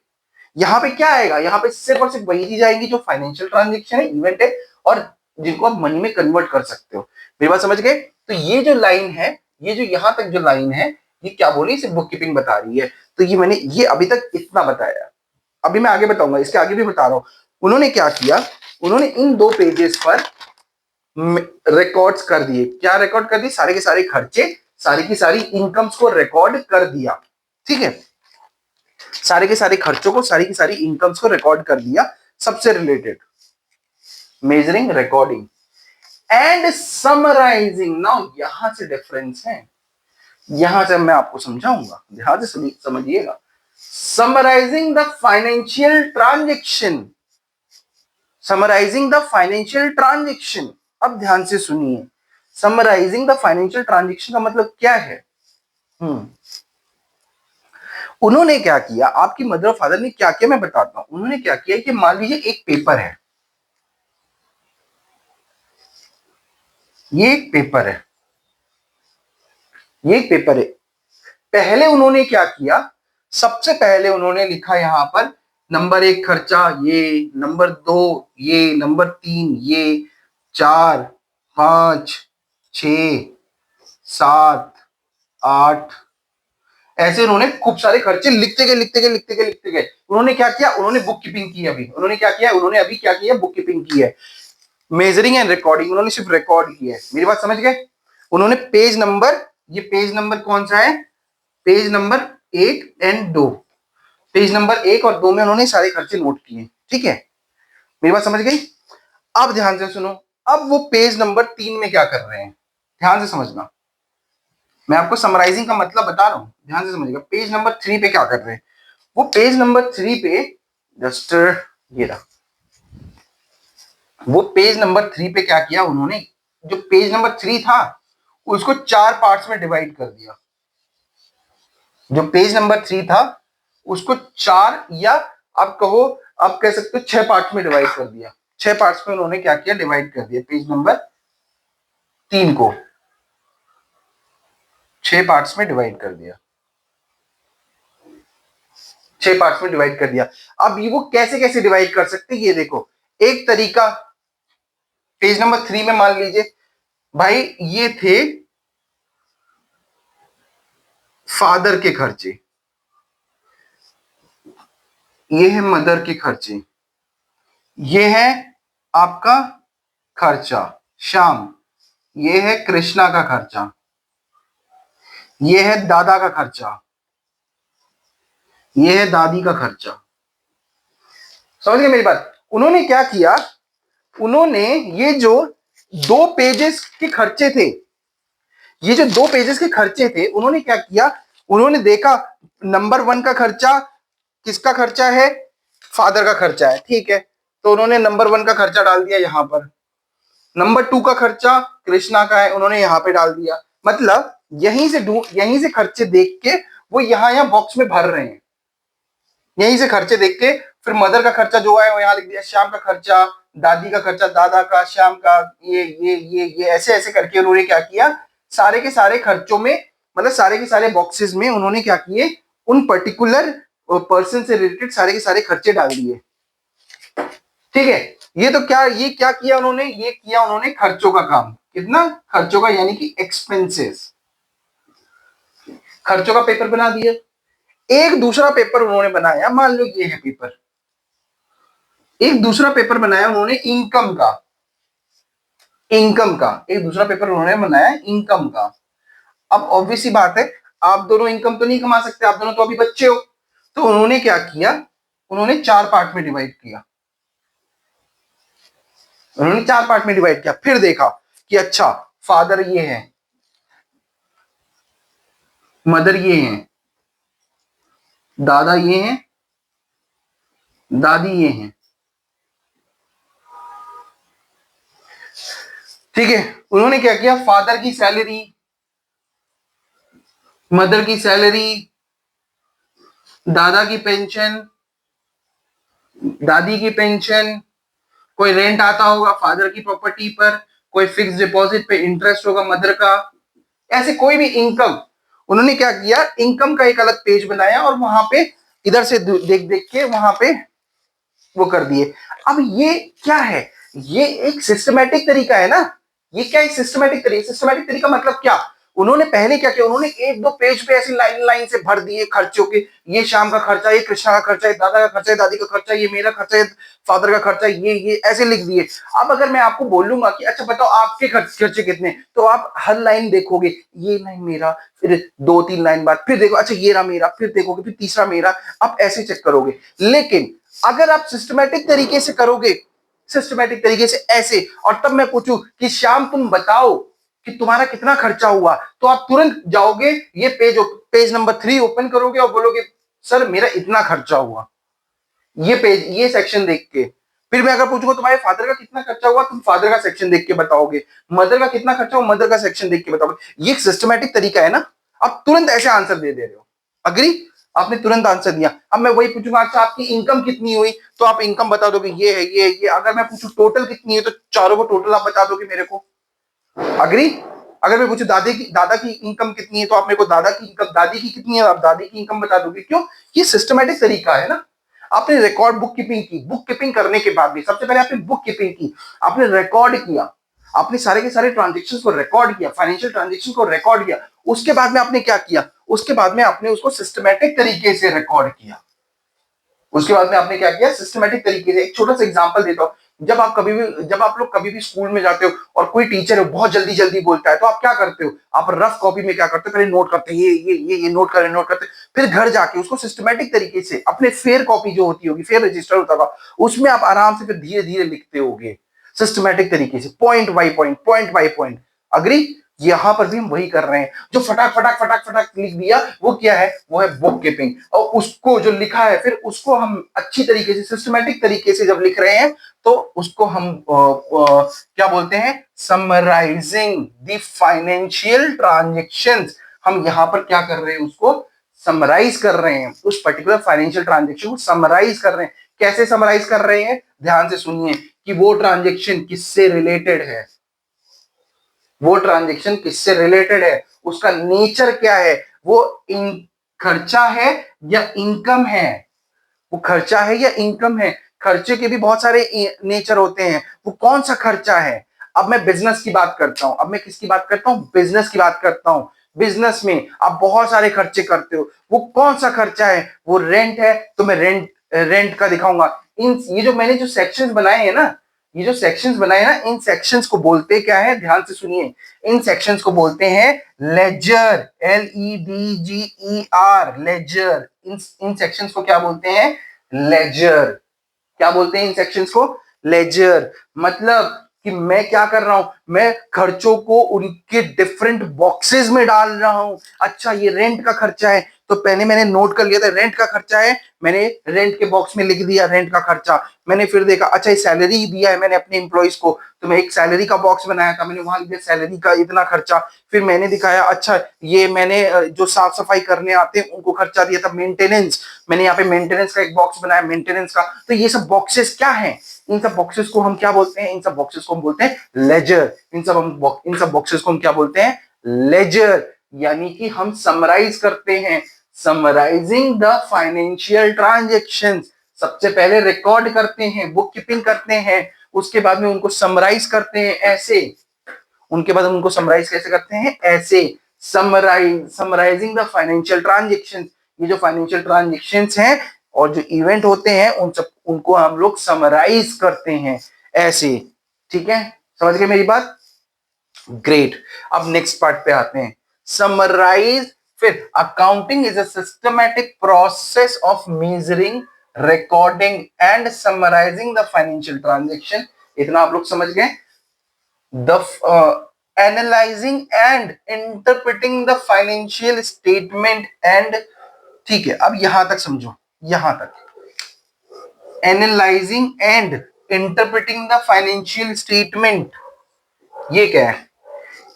यहाँ पे क्या आएगा, यहाँ पे सिर्फ और सिर्फ वही चीज आएगी जो फाइनेंशियल ट्रांजेक्शन है, इवेंट है, और जिनको आप मनी में कन्वर्ट कर सकते हो। मेरी बात समझ गए। तो ये जो लाइन है, ये जो यहां तक जो लाइन है, ये क्या बोली, सिर्फ बुक कीपिंग बता रही है। तो ये मैंने ये अभी तक इतना बताया, अभी मैं आगे बताऊंगा, इसके आगे भी बता रहा हूं। उन्होंने क्या किया, उन्होंने इन 2 पेजेस पर रिकॉर्ड्स कर दिए। क्या रिकॉर्ड कर दिए, सारे के सारे खर्चे, सारी की सारी इनकम्स को रिकॉर्ड कर दिया, ठीक है। सारे के सारे खर्चों को, सारी की सारी इनकम्स को रिकॉर्ड कर दिया, सबसे related, measuring, recording and summarising. Now यहां से डिफरेंस है, यहां से मैं आपको समझाऊंगा, ध्यान से समझिएगा। Summarising the financial transaction, summarising the financial transaction. अब ध्यान से सुनिए, समराइजिंग द फाइनेंशियल ट्रांजेक्शन का मतलब क्या है। उन्होंने क्या किया, आपकी मदर और फादर ने क्या किया मैं बताता हूं। उन्होंने क्या किया कि मान लीजिए एक पेपर है, ये एक पेपर है, ये एक पेपर है। पहले उन्होंने क्या किया, सबसे पहले उन्होंने लिखा यहां पर नंबर 1 खर्चा ये, नंबर 2 ये, नंबर 3 ये, 4 5 6 7 8, ऐसे उन्होंने खूब सारे खर्चे लिखते गए लिखते गए लिखते गए लिखते गए। उन्होंने क्या किया, उन्होंने बुक कीपिंग की। अभी उन्होंने क्या किया, उन्होंने अभी क्या किया, बुक कीपिंग की है। मेजरिंग एंड रिकॉर्डिंग, उन्होंने सिर्फ रिकॉर्ड किया है। मेरी बात समझ गए। उन्होंने पेज नंबर, ये पेज नंबर कौन सा है, पेज नंबर 1 और 2, पेज नंबर 1 और 2 में उन्होंने सारे खर्चे नोट किए। ठीक है, मेरी बात समझ गई। अब ध्यान से सुनो, अब वो पेज नंबर 3 में क्या कर रहे हैं, ध्यान से समझना। मैं आपको समराइजिंग का मतलब बता रहा हूं, ध्यान से समझिएगा। पेज नंबर 3 पे क्या कर रहे हैं, वो पेज नंबर 3 पे जस्ट ये रहा, वो पेज नंबर 3 पे क्या किया उन्होंने, जो पेज नंबर 3 था उसको 4 पार्ट्स में डिवाइड कर दिया। जो पेज नंबर 3 था उसको 4 या आप कहो, आप कह सकते हो 6 पार्ट्स में डिवाइड कर दिया। 6 पार्ट्स में उन्होंने क्या किया, डिवाइड कर दिया पेज नंबर 3 को, 6 पार्ट्स में डिवाइड कर दिया, 6 पार्ट्स में डिवाइड कर दिया। अब ये वो कैसे कैसे डिवाइड कर सकते हैं, ये देखो। एक तरीका, पेज नंबर 3 में मान लीजिए भाई ये थे फादर के खर्चे, ये है मदर के खर्चे, ये है आपका खर्चा श्याम, ये है कृष्णा का खर्चा, ये है दादा का खर्चा, ये है दादी का खर्चा। समझ गए मेरी बात। उन्होंने क्या किया, उन्होंने ये जो 2 पेजेस के खर्चे थे, ये जो 2 पेजेस के खर्चे थे, उन्होंने क्या किया, उन्होंने देखा नंबर 1 का खर्चा किसका खर्चा है, फादर का खर्चा है। ठीक है, तो उन्होंने नंबर 1 का खर्चा डाल दिया यहां पर। नंबर 2 का खर्चा कृष्णा का है, उन्होंने यहां पे डाल दिया। मतलब यहीं से खर्चे देख के वो यहां बॉक्स में भर रहे हैं। यहीं से खर्चे देख के फिर मदर का खर्चा जो है वो यहाँ लिख दिया, श्याम का खर्चा, दादी का खर्चा, दादा का, श्याम का, ये ऐसे ऐसे करके उन्होंने क्या किया, सारे के सारे खर्चों में, मतलब सारे के सारे बॉक्सेस में उन्होंने क्या किए, उन पर्टिकुलर पर्सन से रिलेटेड सारे के सारे खर्चे डाल दिए। ठीक है, ये तो क्या, ये क्या किया उन्होंने, ये किया उन्होंने खर्चों का काम। कितना खर्चों का, यानी कि एक्सपेंसेस, खर्चों का पेपर बना दिया। एक दूसरा पेपर उन्होंने बनाया, मान लो ये है पेपर, एक दूसरा पेपर बनाया उन्होंने इनकम का, एक दूसरा पेपर उन्होंने बनाया इनकम का। अब ऑब्वियस सी बात है, आप दोनों इनकम तो नहीं कमा सकते, आप दोनों तो अभी बच्चे हो। तो उन्होंने क्या किया, उन्होंने 4 पार्ट में डिवाइड किया, उन्होंने 4 पार्ट में डिवाइड किया। फिर देखा कि अच्छा फादर ये है, मदर ये है, दादा ये है, दादी ये है। ठीक है, उन्होंने क्या किया, फादर की सैलरी, मदर की सैलरी, दादा की पेंशन, दादी की पेंशन, कोई रेंट आता होगा फादर की प्रॉपर्टी पर, कोई फिक्स डिपॉजिट पे इंटरेस्ट होगा मदर का, ऐसे कोई भी इनकम। उन्होंने क्या किया, इनकम का एक अलग पेज बनाया और वहां पे इधर से देख देख के वहां पे वो कर दिए। अब ये क्या है, ये एक सिस्टमैटिक तरीका है ना, ये क्या एक सिस्टमैटिक तरीका, सिस्टमैटिक तरीका मतलब क्या, उन्होंने पहले क्या किया, उन्होंने 1-2 पेज पे ऐसी लाइन लाइन से भर दिए खर्चों के, ये शाम का खर्चा, ये कृष्णा का खर्चा, ये दादा का खर्चा, ये दादी का खर्चा, ये मेरा खर्चा, ये फादर का खर्चा, ये ऐसे लिख दिए। अब अगर मैं आपको बोलूंगा कि अच्छा बताओ आपके खर्चे कितने, तो आप हर लाइन देखोगे, ये लाइन मेरा, फिर 2-3 लाइन बाद फिर देखो अच्छा ये रहा मेरा, फिर देखोगे फिर तीसरा मेरा, आप ऐसे चेक करोगे। लेकिन अगर आप सिस्टमैटिक तरीके से करोगे, सिस्टमैटिक तरीके से ऐसे, और तब मैं पूछूं कि श्याम तुम बताओ कि तुम्हारा कितना खर्चा हुआ, तो आप तुरंत जाओगे ये पेज नंबर 3 ओपन करोगे और बोलोगे सर मेरा इतना खर्चा हुआ, ये पेज, ये सेक्शन देख के। फिर मैं अगर पूछूंगा तुम्हारे फादर का कितना खर्चा हुआ, तुम फादर का सेक्शन देख के बताओगे, मदर का कितना खर्चा हुआ, मदर का सेक्शन देख के बताओगे। ये एक सिस्टमैटिक तरीका है ना, आप तुरंत ऐसे आंसर दे रहे हो। अग्री, आपने तुरंत आंसर दिया। अब मैं वही पूछूंगा अच्छा आपकी इनकम कितनी हुई, तो आप इनकम बता दोगे ये है ये। अगर मैं पूछूं टोटल कितनी है, तो चारों को टोटल आप बता दोगे मेरे को। अग्री। अगर मैं पूछूं दादा की इनकम कितनी है, तो आप मेरे को दादा की इनकम, दादी की कितनी है, आप दादी की इनकम बता दोगे। क्यों, ये सिस्टमैटिक तरीका है ना। आपने रिकॉर्ड बुक कीपिंग की, बुक कीपिंग करने के बाद भी सबसे पहले आपने बुक कीपिंग की, आपने रिकॉर्ड किया, आपने सारे के सारे ट्रांजेक्शन को रिकॉर्ड किया, फाइनेंशियल ट्रांजेक्शन को रिकॉर्ड किया। उसके बाद में आपने क्या किया, उसके बाद में आपने उसको सिस्टमैटिक तरीके से रिकॉर्ड किया। उसके बाद में आपने क्या किया, सिस्टमैटिक तरीके से। एक छोटा सा एग्जांपल देता हूं, जब आप लोग कभी भी स्कूल में जाते हो और कोई टीचर बहुत जल्दी जल्दी बोलता है, तो आप क्या करते हो, आप रफ कॉपी में क्या करते हो, पहले नोट करते हैं, ये नोट करते, फिर घर जाके उसको सिस्टमैटिक तरीके से अपने फेयर कॉपी जो होती होगी, फेयर रजिस्टर होता होगा, उसमें आप आराम से फिर धीरे धीरे लिखते होगे सिस्टमैटिक तरीके से, point by point, point by point. Agree? यहां पर भी हम वही कर रहे हैं। जो फटाक फटाक फटाक फटाक लिख दिया, वो क्या है, वो है बुक कीपिंग। और उसको जो लिखा है, फिर उसको हम अच्छी तरीके से, सिस्टमैटिक तरीके से जब लिख रहे हैं, तो उसको हम क्या बोलते हैं, समराइजिंग द फाइनेंशियल ट्रांजेक्शंस। हम यहां पर क्या कर रहे हैं, उसको समराइज कर रहे हैं, उस पर्टिकुलर फाइनेंशियल ट्रांजेक्शन को समराइज कर रहे हैं। कैसे समराइज कर रहे हैं, ध्यान से सुनिए कि वो ट्रांजेक्शन किससे रिलेटेड है, वो ट्रांजेक्शन किससे रिलेटेड है, उसका नेचर क्या है, वो खर्चा है या इनकम है, वो खर्चा है या इनकम है। खर्चे के भी बहुत सारे नेचर होते हैं, वो कौन सा खर्चा है। अब मैं बिजनेस की बात करता हूं, अब मैं किसकी बात करता हूं, बिजनेस की बात करता हूं। बिजनेस में आप बहुत सारे खर्चे करते हो, वो कौन सा खर्चा है, वो रेंट है, तो मैं रेंट का दिखाऊंगा। ये जो मैंने जो सेक्शंस बनाए हैं ना, ये जो सेक्शंस बनाए ना, इन सेक्शंस को बोलते क्या है, ध्यान से सुनिए, इन सेक्शंस को बोलते हैं लेजर, LEDGER, लेजर। इन सेक्शंस को क्या बोलते हैं, लेजर। क्या बोलते हैं इन सेक्शंस को, लेजर। मतलब कि मैं क्या कर रहा हूं, मैं खर्चों को उनके डिफरेंट बॉक्सेस में डाल रहा हूं। अच्छा, ये रेंट का खर्चा है, तो पहले मैंने नोट कर लिया था रेंट का खर्चा है, मैंने रेंट के बॉक्स में लिख दिया रेंट का खर्चा। मैंने फिर देखा, अच्छा ये सैलरी दिया है मैंने अपने एम्प्लॉइज को, तो मैं एक सैलरी का बॉक्स बनाया था, मैंने वहां लिखा सैलरी का इतना खर्चा। फिर मैंने दिखाया, अच्छा ये मैंने जो साफ सफाई करने आते हैं उनको खर्चा दिया था, मेंटेनेंस, मैंने यहाँ पे मेंटेनेंस का एक बॉक्स बनाया, मेंटेनेंस का। तो ये सब बॉक्सेस क्या है, इन सब बॉक्सेस को हम क्या बोलते हैं, इन सब बॉक्सेस को हम बोलते हैं लेजर। इन सब बॉक्सेस को हम क्या बोलते हैं, लेजर। यानी कि हम समराइज करते हैं, समराइजिंग द फाइनेंशियल ट्रांजेक्शंस। सबसे पहले रिकॉर्ड करते हैं, बुक कीपिंग करते हैं, उसके बाद में उनको समराइज करते हैं ऐसे, उनके बाद हम उनको समराइज कैसे करते हैं, ऐसे। Summarising the financial transaction. ये जो फाइनेंशियल ट्रांजेक्शन हैं और जो इवेंट होते हैं, उनको हम लोग समराइज करते हैं ऐसे। ठीक है, समझ गए मेरी बात, ग्रेट। अब नेक्स्ट पार्ट पे आते हैं, समराइज। फिर accounting is a systematic process of measuring, recording and summarising the financial transaction. इतना आप लोग समझ गए। Analyzing and interpreting the financial statement and, ठीक है, अब यहां तक समझो, यहां तक analysing and interpreting the financial statement, ये क्या है,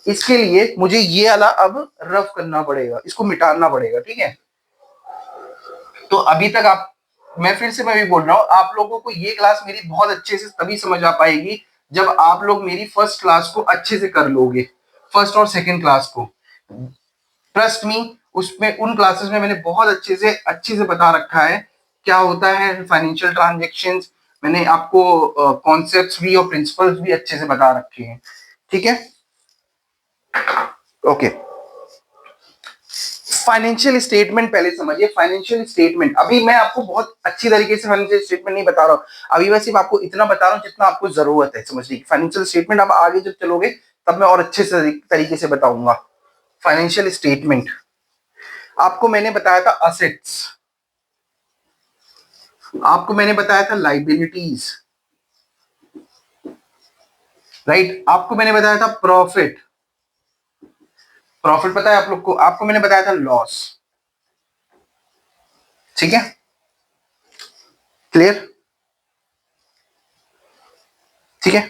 इसके लिए मुझे ये वाला अब रफ करना पड़ेगा, इसको मिटाना पड़ेगा, ठीक है। तो अभी तक आप, मैं फिर से मैं भी बोल रहा हूं, आप लोगों को ये क्लास मेरी बहुत अच्छे से तभी समझ आ पाएगी जब आप लोग मेरी फर्स्ट क्लास को अच्छे से कर लोगे, फर्स्ट और सेकंड क्लास को। ट्रस्ट मी, उसमें उन क्लासेस में मैंने बहुत अच्छे से बता रखा है क्या होता है फाइनेंशियल ट्रांजेक्शन्स। मैंने आपको कॉन्सेप्ट्स भी और प्रिंसिपल्स भी अच्छे से बता रखे हैं, ठीक है, ओके। फाइनेंशियल स्टेटमेंट पहले समझिए। फाइनेंशियल स्टेटमेंट, अभी मैं आपको बहुत अच्छी तरीके से फाइनेंशियल स्टेटमेंट नहीं बता रहा हूँ, अभी मैं सिर्फ आपको इतना बता रहा हूँ जितना आपको जरूरत है समझने की। फाइनेंशियल स्टेटमेंट अब आगे जब चलोगे तब मैं और अच्छे से तरीके से बताऊंगा। फाइनेंशियल स्टेटमेंट, आपको मैंने बताया था असेट्स, आपको मैंने बताया था लाइबिलिटीज, राइट, आपको मैंने बताया था प्रॉफिट, प्रॉफिट पता है आप लोग को, आपको मैंने बताया था लॉस, ठीक है, क्लियर, ठीक है।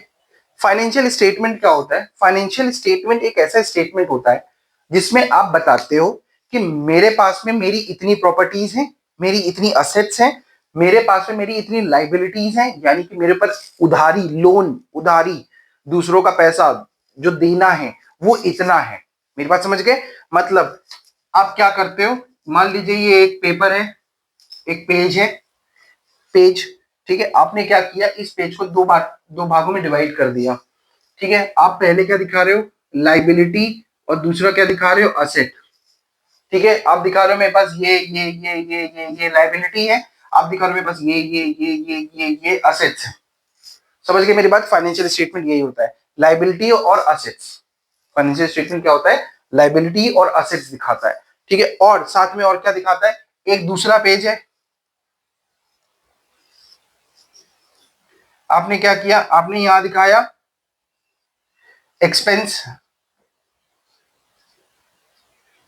फाइनेंशियल स्टेटमेंट क्या होता है, फाइनेंशियल स्टेटमेंट एक ऐसा स्टेटमेंट होता है जिसमें आप बताते हो कि मेरे पास में मेरी इतनी प्रॉपर्टीज हैं, मेरी इतनी असेट्स हैं, मेरे पास में मेरी इतनी लाइबिलिटीज हैं, यानी कि मेरे पास उधारी, लोन, उधारी, दूसरों का पैसा जो देना है वो इतना है। मेरी बात समझ गए, मतलब आप क्या करते हो, मान लीजिए ये एक पेपर है, एक पेज है, पेज, ठीक है, आपने क्या किया, इस पेज को दो भागों में डिवाइड कर दिया। ठीक है, आप पहले क्या दिखा रहे हो, लाइबिलिटी, और दूसरा क्या दिखा रहे हो, असेट। ठीक है, आप दिखा रहे हो मेरे पास ये लाइबिलिटी है, आप दिखा रहे हो मेरे पास ये असेट्स है। समझ गए मेरी बात? फाइनेंशियल स्टेटमेंट यही होता है, लाइबिलिटी और असेट्स। फाइनेंशियल स्टेटमेंट क्या होता है, लाइबिलिटी और असेट्स दिखाता है। ठीक है, और साथ में और क्या दिखाता है, एक दूसरा पेज है। आपने क्या किया, आपने यहां दिखाया एक्सपेंस,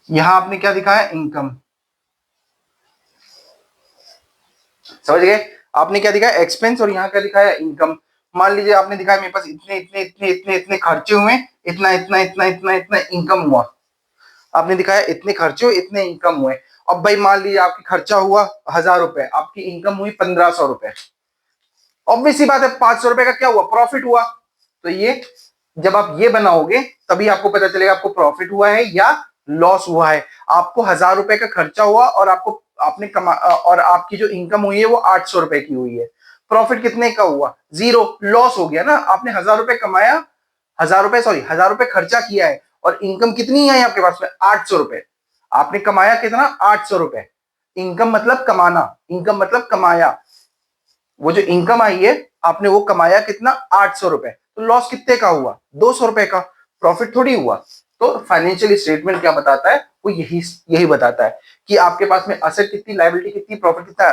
यहां आपने क्या दिखाया, इनकम। समझ गए? आपने क्या दिखाया, एक्सपेंस, और यहाँ क्या दिखाया, इनकम। मान लीजिए आपने दिखाया मेरे पास इतने इतने इतने इतने इतने खर्चे हुए, इतना इतना इतना इतना इतना इनकम हुआ। आपने दिखाया इतने खर्चे हुए, इतने इनकम हुए। अब भाई मान लीजिए आपकी खर्चा हुआ 1000 रुपए, आपकी इनकम हुई 1500 रुपए। ऑब्वियस सी बात है, 500 रुपए का क्या हुआ, प्रॉफिट हुआ। तो ये जब आप ये बनाओगे तभी आपको पता चलेगा आपको प्रॉफिट हुआ है या लॉस हुआ है। आपको 1000 रुपए का खर्चा हुआ और आपको आपने कमा और आपकी जो इनकम हुई है वो 800 रुपए की हुई है। प्रॉफिट कितने का हुआ, जीरो, लॉस हो गया ना। आपने 1000 रुपए कमाया, 1000 रुपए सॉरी 1000 रुपए खर्चा किया है, और इनकम कितनी है आपके पास में, 800 रुपए। आपने कमाया कितना, 800 रुपए। इनकम मतलब कमाना, इनकम मतलब कमाया। वो जो इनकम आई है आपने वो कमाया कितना, 800 रुपए। तो लॉस कितने का हुआ, 200 रुपए का। प्रॉफिट थोड़ी हुआ। तो फाइनेंशियल स्टेटमेंट क्या बताता है, वो यही यही बताता है कि आपके पास में असेट कितनी, लायबिलिटी कितनी, प्रॉफिट कितना।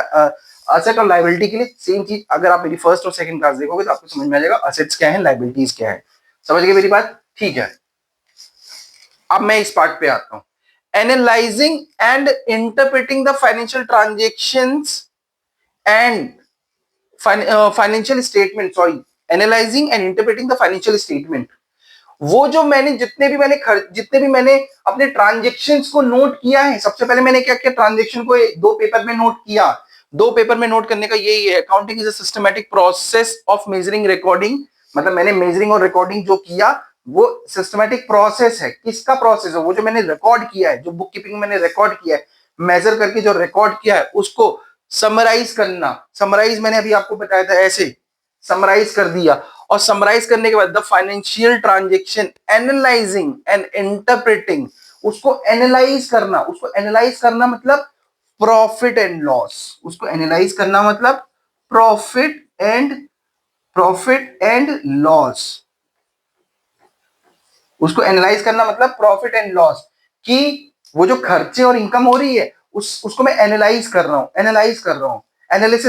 असेट और लायबिलिटी के लिए सेम चीज, अगर आप मेरी फर्स्ट और सेकंड क्लास देखोगे तो आपको समझ में आ जाएगा असेट्स क्या है, लायबिलिटीज क्या है। समझ गए मेरी बात? ठीक है, अब मैं इस पार्ट पे आता हूं, analysing and interpreting the financial transactions and financial statement, sorry, analysing and interpreting the financial statement. वो जो मैंने जितने भी मैंने अपने ट्रांजेक्शन्स को नोट किया है, सबसे पहले मैंने क्या किया, ट्रांजेक्शन को दो पेपर में नोट किया। दो पेपर में नोट करने का यही है, accounting is a systematic process of measuring recording. मतलब मैंने मेजरिंग और रिकॉर्डिंग जो किया वो सिस्टमैटिक प्रोसेस है। किसका प्रोसेस है, वो जो मैंने रिकॉर्ड किया है, जो बुक कीपिंग मैंने रिकॉर्ड किया है, मेजर करके जो रिकॉर्ड किया है उसको समराइज करना। समराइज मैंने अभी आपको बताया था, ऐसे समराइज कर दिया। और समराइज करने के बाद the financial transaction analysing and interpreting, उसको एनालाइज करना। उसको एनालाइज करना मतलब प्रॉफिट एंड लॉस। उसको एनालाइज करना मतलब प्रॉफिट एंड लॉस। उसको एनालाइज करना मतलब प्रॉफिट एंड लॉस, कि वो जो खर्चे और इनकम हो रही है उसको मैं एनालाइज कर रहा हूं, एनालिसिस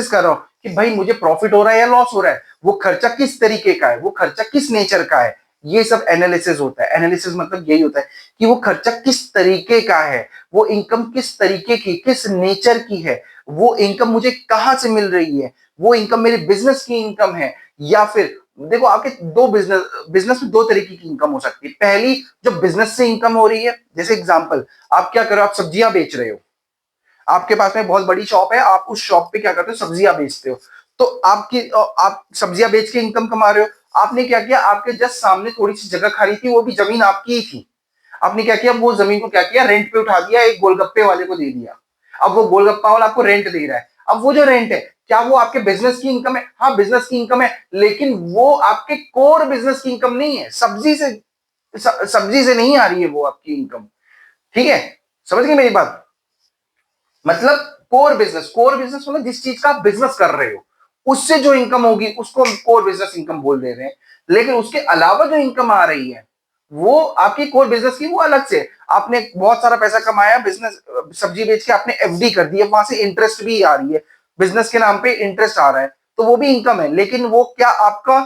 कर रहा हूं कि भाई मुझे प्रॉफिट हो रहा है या लॉस हो रहा है, वो खर्चा किस तरीके का है, वो खर्चा किस नेचर का है। ये सब एनालिसिस होता है। एनालिसिस मतलब यही होता है कि वो खर्चा किस तरीके का है, वो इनकम किस तरीके की, किस नेचर की है, वो इनकम मुझे कहां से मिल रही है, वो इनकम मेरे बिजनेस की इनकम है या फिर, देखो आपके दो बिजनेस में दो तरीके की इनकम हो सकती है। पहली जो बिजनेस से इनकम हो रही है, जैसे एग्जांपल, आप क्या कर रहे हो, आप सब्जियां बेच रहे हो, आपके पास में बहुत बड़ी शॉप है, आप उस शॉप पे क्या करते हो, सब्जियां बेचते हो। तो आप सब्जियां बेच के इनकम कमा रहे हो। आपने क्या किया, आपके जस्ट सामने थोड़ी सी जगह खाली थी, वो भी जमीन आपकी ही थी। आपने क्या किया, वो जमीन को क्या किया, रेंट पे उठा दिया, एक गोलगप्पे वाले को दे दिया। अब वो गोलगप्पा वाला आपको रेंट दे रहा है। अब वो जो रेंट है, क्या वो आपके बिजनेस की इनकम है? हाँ, बिजनेस की इनकम है, लेकिन वो आपके कोर बिजनेस की इनकम नहीं है। सब्जी से नहीं आ रही है वो आपकी इनकम। ठीक है, समझ गए मेरी बात? मतलब कोर बिजनेस मतलब जिस चीज का आप बिजनेस कर रहे हो उससे जो इनकम होगी उसको हम कोर बिजनेस इनकम बोल दे रहे हैं। लेकिन उसके अलावा जो इनकम आ रही है वो आपकी कोर बिजनेस की, वो अलग से। आपने बहुत सारा पैसा कमाया बिजनेस, सब्जी बेच के आपने एफडी कर दी है, वहां से इंटरेस्ट भी आ रही है, बिजनेस के नाम पे इंटरेस्ट आ रहा है, तो वो भी इनकम है। लेकिन वो क्या आपका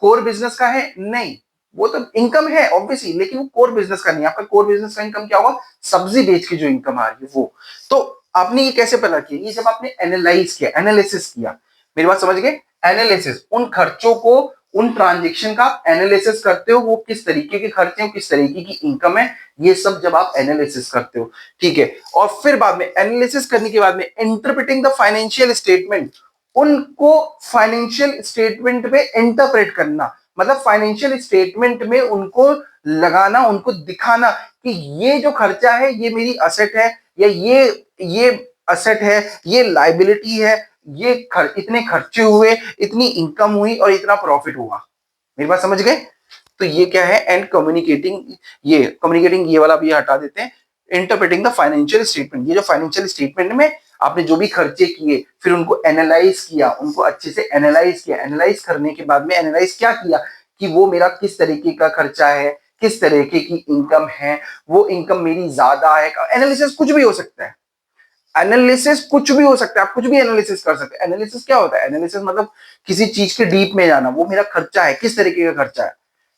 कोर बिजनेस का है? नहीं। वो तो इनकम है ऑब्वियसली, लेकिन वो कोर बिजनेस का नहीं है। आपका कोर बिजनेस का इनकम क्या होगा, सब्जी बेच के जो इनकम आ रही है वो। तो आपने ये कैसे पता किया, ये जब आपने एनालाइज किया, एनालिसिस किया। मेरी बात समझ गए? एनालिसिस, उन खर्चों को, उन ट्रांजेक्शन का एनालिसिस करते हो, वो किस तरीके के खर्चे हो, किस तरीके की इनकम है, ये सब जब आप एनालिसिस करते हो। ठीक है, और फिर बाद में एनालिसिस करने के बाद में इंटरप्रेटिंग द फाइनेंशियल स्टेटमेंट, उनको फाइनेंशियल स्टेटमेंट में इंटरप्रेट करना, मतलब फाइनेंशियल स्टेटमेंट में उनको लगाना, उनको दिखाना कि ये जो खर्चा है ये मेरी असेट है, या ये असेट है, ये लाइबिलिटी है, इतने खर्चे हुए, इतनी इनकम हुई और इतना प्रॉफिट हुआ। मेरी बात समझ गए? तो ये क्या है, एंड कम्युनिकेटिंग ये वाला भी हटा देते हैं। इंटरप्रेटिंग द फाइनेंशियल स्टेटमेंट, ये जो फाइनेंशियल स्टेटमेंट में आपने जो भी खर्चे किए फिर उनको एनालाइज किया, उनको अच्छे से एनालाइज किया, एनालाइज करने के बाद में एनालाइज क्या किया कि वो मेरा किस तरीके का खर्चा है, किस तरीके की इनकम है, वो इनकम मेरी ज्यादा है। एनालिसिस कुछ भी हो सकता है, एनालिसिस कुछ भी हो सकता है, आप कुछ भी एनालिसिस कर सकते हैं। एनालिसिस क्या होता है, एनालिसिस मतलब किसी चीज के डीप में जाना, वो मेरा खर्चा है किस तरीके का खर्चा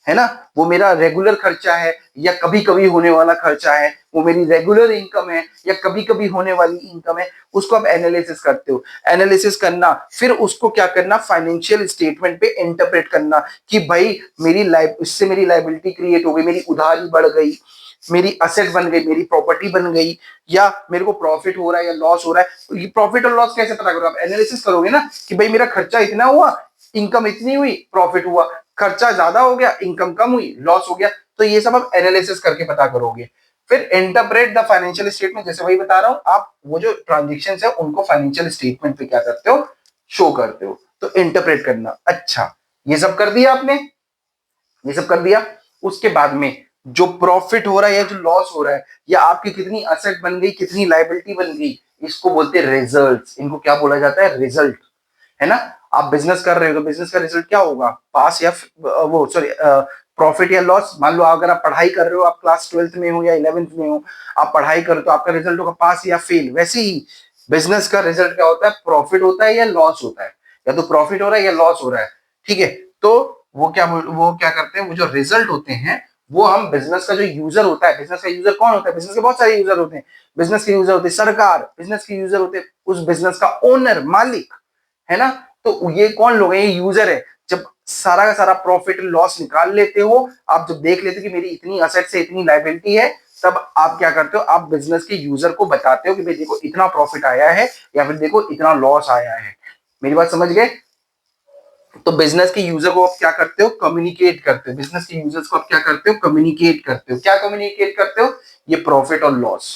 है ना, वो मेरा रेगुलर खर्चा है या कभी कभी होने वाला खर्चा है, वो मेरी रेगुलर इनकम है या कभी कभी होने वाली इनकम है, उसको आप एनालिसिस करते हो। एनालिसिस करना, फिर उसको क्या करना, फाइनेंशियल स्टेटमेंट पे इंटरप्रेट करना कि भाई इससे मेरी लाइबिलिटी क्रिएट हो गई, मेरी उधारी बढ़ गई, मेरी असेट बन गई, मेरी प्रॉपर्टी बन गई, या मेरे को प्रॉफिट हो रहा है या लॉस हो रहा है। तो ये प्रॉफिट और लॉस कैसे पता करोगे, आप एनालिसिस करोगे ना कि भाई मेरा खर्चा इतना हुआ, इनकम इतनी हुई, प्रॉफिट हुआ, खर्चा ज्यादा हो गया, इनकम कम हुई, लॉस हो गया। तो ये सब आप एनालिसिस करके पता करोगे। फिर इंटरप्रेट द फाइनेंशियल स्टेटमेंट, जैसे वही बता रहा हूं, आप वो जो ट्रांजेक्शन है उनको फाइनेंशियल स्टेटमेंट पे क्या करते हो, शो करते हो। तो इंटरप्रेट करना, अच्छा ये सब कर दिया आपने, ये सब कर दिया। उसके बाद में जो प्रॉफिट हो रहा है या जो लॉस हो रहा है, या आपकी कितनी असेट बन गई, कितनी लाइबिलिटी बन गई, इसको बोलते हैं रिजल्ट्स। इनको क्या बोला जाता है, रिजल्ट, है ना। आप बिजनेस कर रहे हो तो बिजनेस का रिजल्ट क्या होगा, पास या वो सॉरी प्रॉफिट या लॉस। मान लो अगर आप पढ़ाई कर रहे हो, आप क्लास 12th में हो या 11th में हो, आप पढ़ाई कर रहे हो तो आपका रिजल्ट होगा पास या फेल। वैसे ही बिजनेस का रिजल्ट क्या होता है, प्रॉफिट होता है या लॉस होता है, या तो प्रॉफिट हो रहा है या लॉस हो रहा है। ठीक है, तो वो क्या करते हैं, वो जो रिजल्ट होते हैं वो हम बिजनेस का जो यूजर होता है, बिजनेस का यूजर कौन होता है, बिजनेस के बहुत सारे यूजर होते हैं। बिजनेस के यूजर होते हैं सरकार, बिजनेस के यूजर होते हैं उस बिजनेस का ओनर, मालिक, है ना। तो ये कौन लोग हैं, ये यूजर है। जब सारा का सारा प्रॉफिट लॉस निकाल लेते हो, आप जब देख लेते हो कि मेरी इतनी असेट से इतनी लाइबिलिटी है, तब आप क्या करते हो, आप बिजनेस के यूजर को बताते हो कि भाई देखो इतना प्रॉफिट आया है या फिर देखो इतना लॉस आया है। मेरी बात समझ गए। तो बिजनेस के यूजर को आप क्या करते हो, कम्युनिकेट करते हो। बिजनेस के यूजर्स को आप क्या करते हो, कम्युनिकेट करते हो। क्या कम्युनिकेट करते हो, ये प्रॉफिट और लॉस,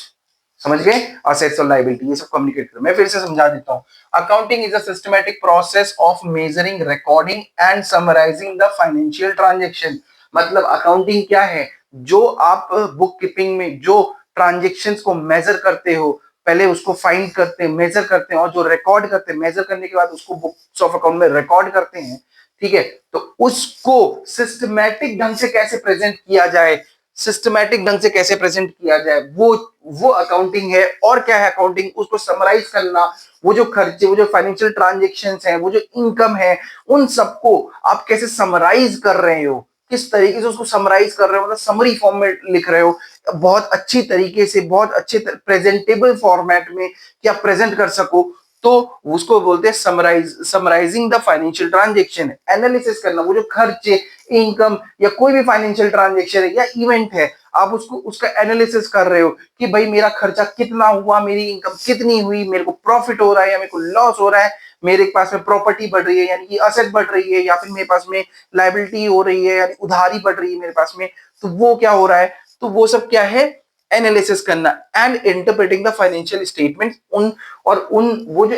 समझ गए, असेट्स और लायबिलिटी, ये सब कम्युनिकेट करो। मैं फिर से समझा देता हूं। Accounting is a systematic process of measuring, recording and summarising the financial transaction. मतलब अकाउंटिंग क्या है, जो आप बुक कीपिंग में जो ट्रांजेक्शन्स को मेजर करते हो, पहले उसको फाइंड करते हैं, मेजर करते हैं, और जो रिकॉर्ड करते हैं, मेजर करने के बाद उसको बुक्स ऑफ अकाउंट में रिकॉर्ड करते हैं। ठीक है, तो उसको सिस्टमैटिक ढंग से कैसे प्रेजेंट किया जाए, सिस्टमैटिक ढंग से कैसे प्रेजेंट किया जाए, वो अकाउंटिंग है। और क्या है अकाउंटिंग, उसको समराइज करना, वो जो खर्चे, वो जो फाइनेंशियल ट्रांजेक्शन्स हैं, वो जो इनकम है, उन सबको आप कैसे समराइज कर रहे हो, किस तरीके से उसको समराइज कर रहे हो, मतलब समरी फॉर्म में लिख रहे हो, बहुत अच्छी तरीके से, बहुत अच्छे प्रेजेंटेबल फॉर्मेट में कि आप प्रेजेंट कर सको। तो उसको बोलते हैं summarising the financial transaction. Analysis करना, वो जो खर्चे, इनकम या कोई भी फाइनेंशियल ट्रांजेक्शन है या इवेंट है, आप उसको उसका एनालिसिस कर रहे हो कि भाई मेरा खर्चा कितना हुआ, मेरी इनकम कितनी हुई, मेरे को प्रॉफिट हो रहा है या मेरे को लॉस हो रहा है, मेरे पास में प्रॉपर्टी बढ़ रही है यानी कि असेट बढ़ रही है, या फिर मेरे पास में लायबिलिटी हो रही है यानी उधारी बढ़ रही है मेरे पास में। तो वो क्या हो रहा है, तो वो सब क्या है, एनालिसिस करना। And interpreting the financial statement, उन वो जो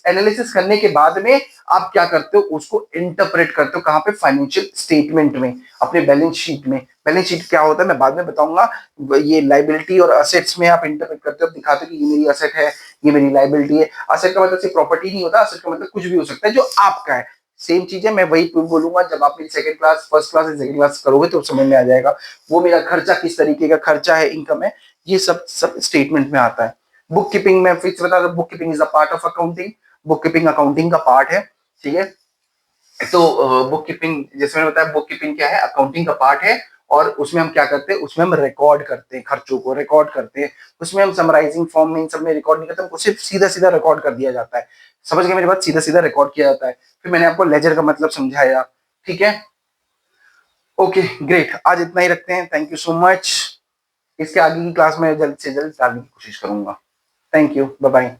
एनालिसिस करने के बाद में आप क्या करते हो, उसको इंटरप्रेट करते हो कहां पे, फाइनेंशियल स्टेटमेंट में, अपने बैलेंस शीट में। बैलेंस शीट क्या होता है मैं बाद में बताऊंगा। ये लाइबिलिटी और असेट्स में आप इंटरप्रेट करते हो, दिखाते हो कि ये मेरी असेट है, ये मेरी लाइबिलिटी है। असेट का मतलब सिर्फ प्रॉपर्टी नहीं होता, असेट का मतलब कुछ भी हो सकता है जो आपका है। सेम चीज है, मैं वही बोलूंगा जब आप मेरी सेकंड क्लास, फर्स्ट क्लास या सेकंड क्लास करोगे तो समझ में आ जाएगा वो मेरा खर्चा किस तरीके का खर्चा है, इनकम है, ये सब स्टेटमेंट में आता है। बुक कीपिंग में फिक्स बता दो, book keeping is a part of accounting. Book keeping accounting का पार्ट है। ठीक है, तो बुक कीपिंग, जैसे मैंने बताया, बुक कीपिंग क्या है, अकाउंटिंग का पार्ट है। और उसमें हम क्या करते हैं, उसमें हम रिकॉर्ड करते हैं, खर्चों को रिकॉर्ड करते हैं। उसमें हम समराइजिंग फॉर्म में इन सब में रिकॉर्ड नहीं करते, हमको सिर्फ सीधा सीधा रिकॉर्ड कर दिया जाता है। समझ गए मेरी बात, सीधा सीधा रिकॉर्ड किया जाता है। फिर मैंने आपको लेजर का मतलब समझाया। ठीक है, ओके ग्रेट, आज इतना ही रखते हैं। Thank you so much. इसके आगे की क्लास में जल्द से जल्द डालने की कोशिश करूंगा। Thank you, bye bye.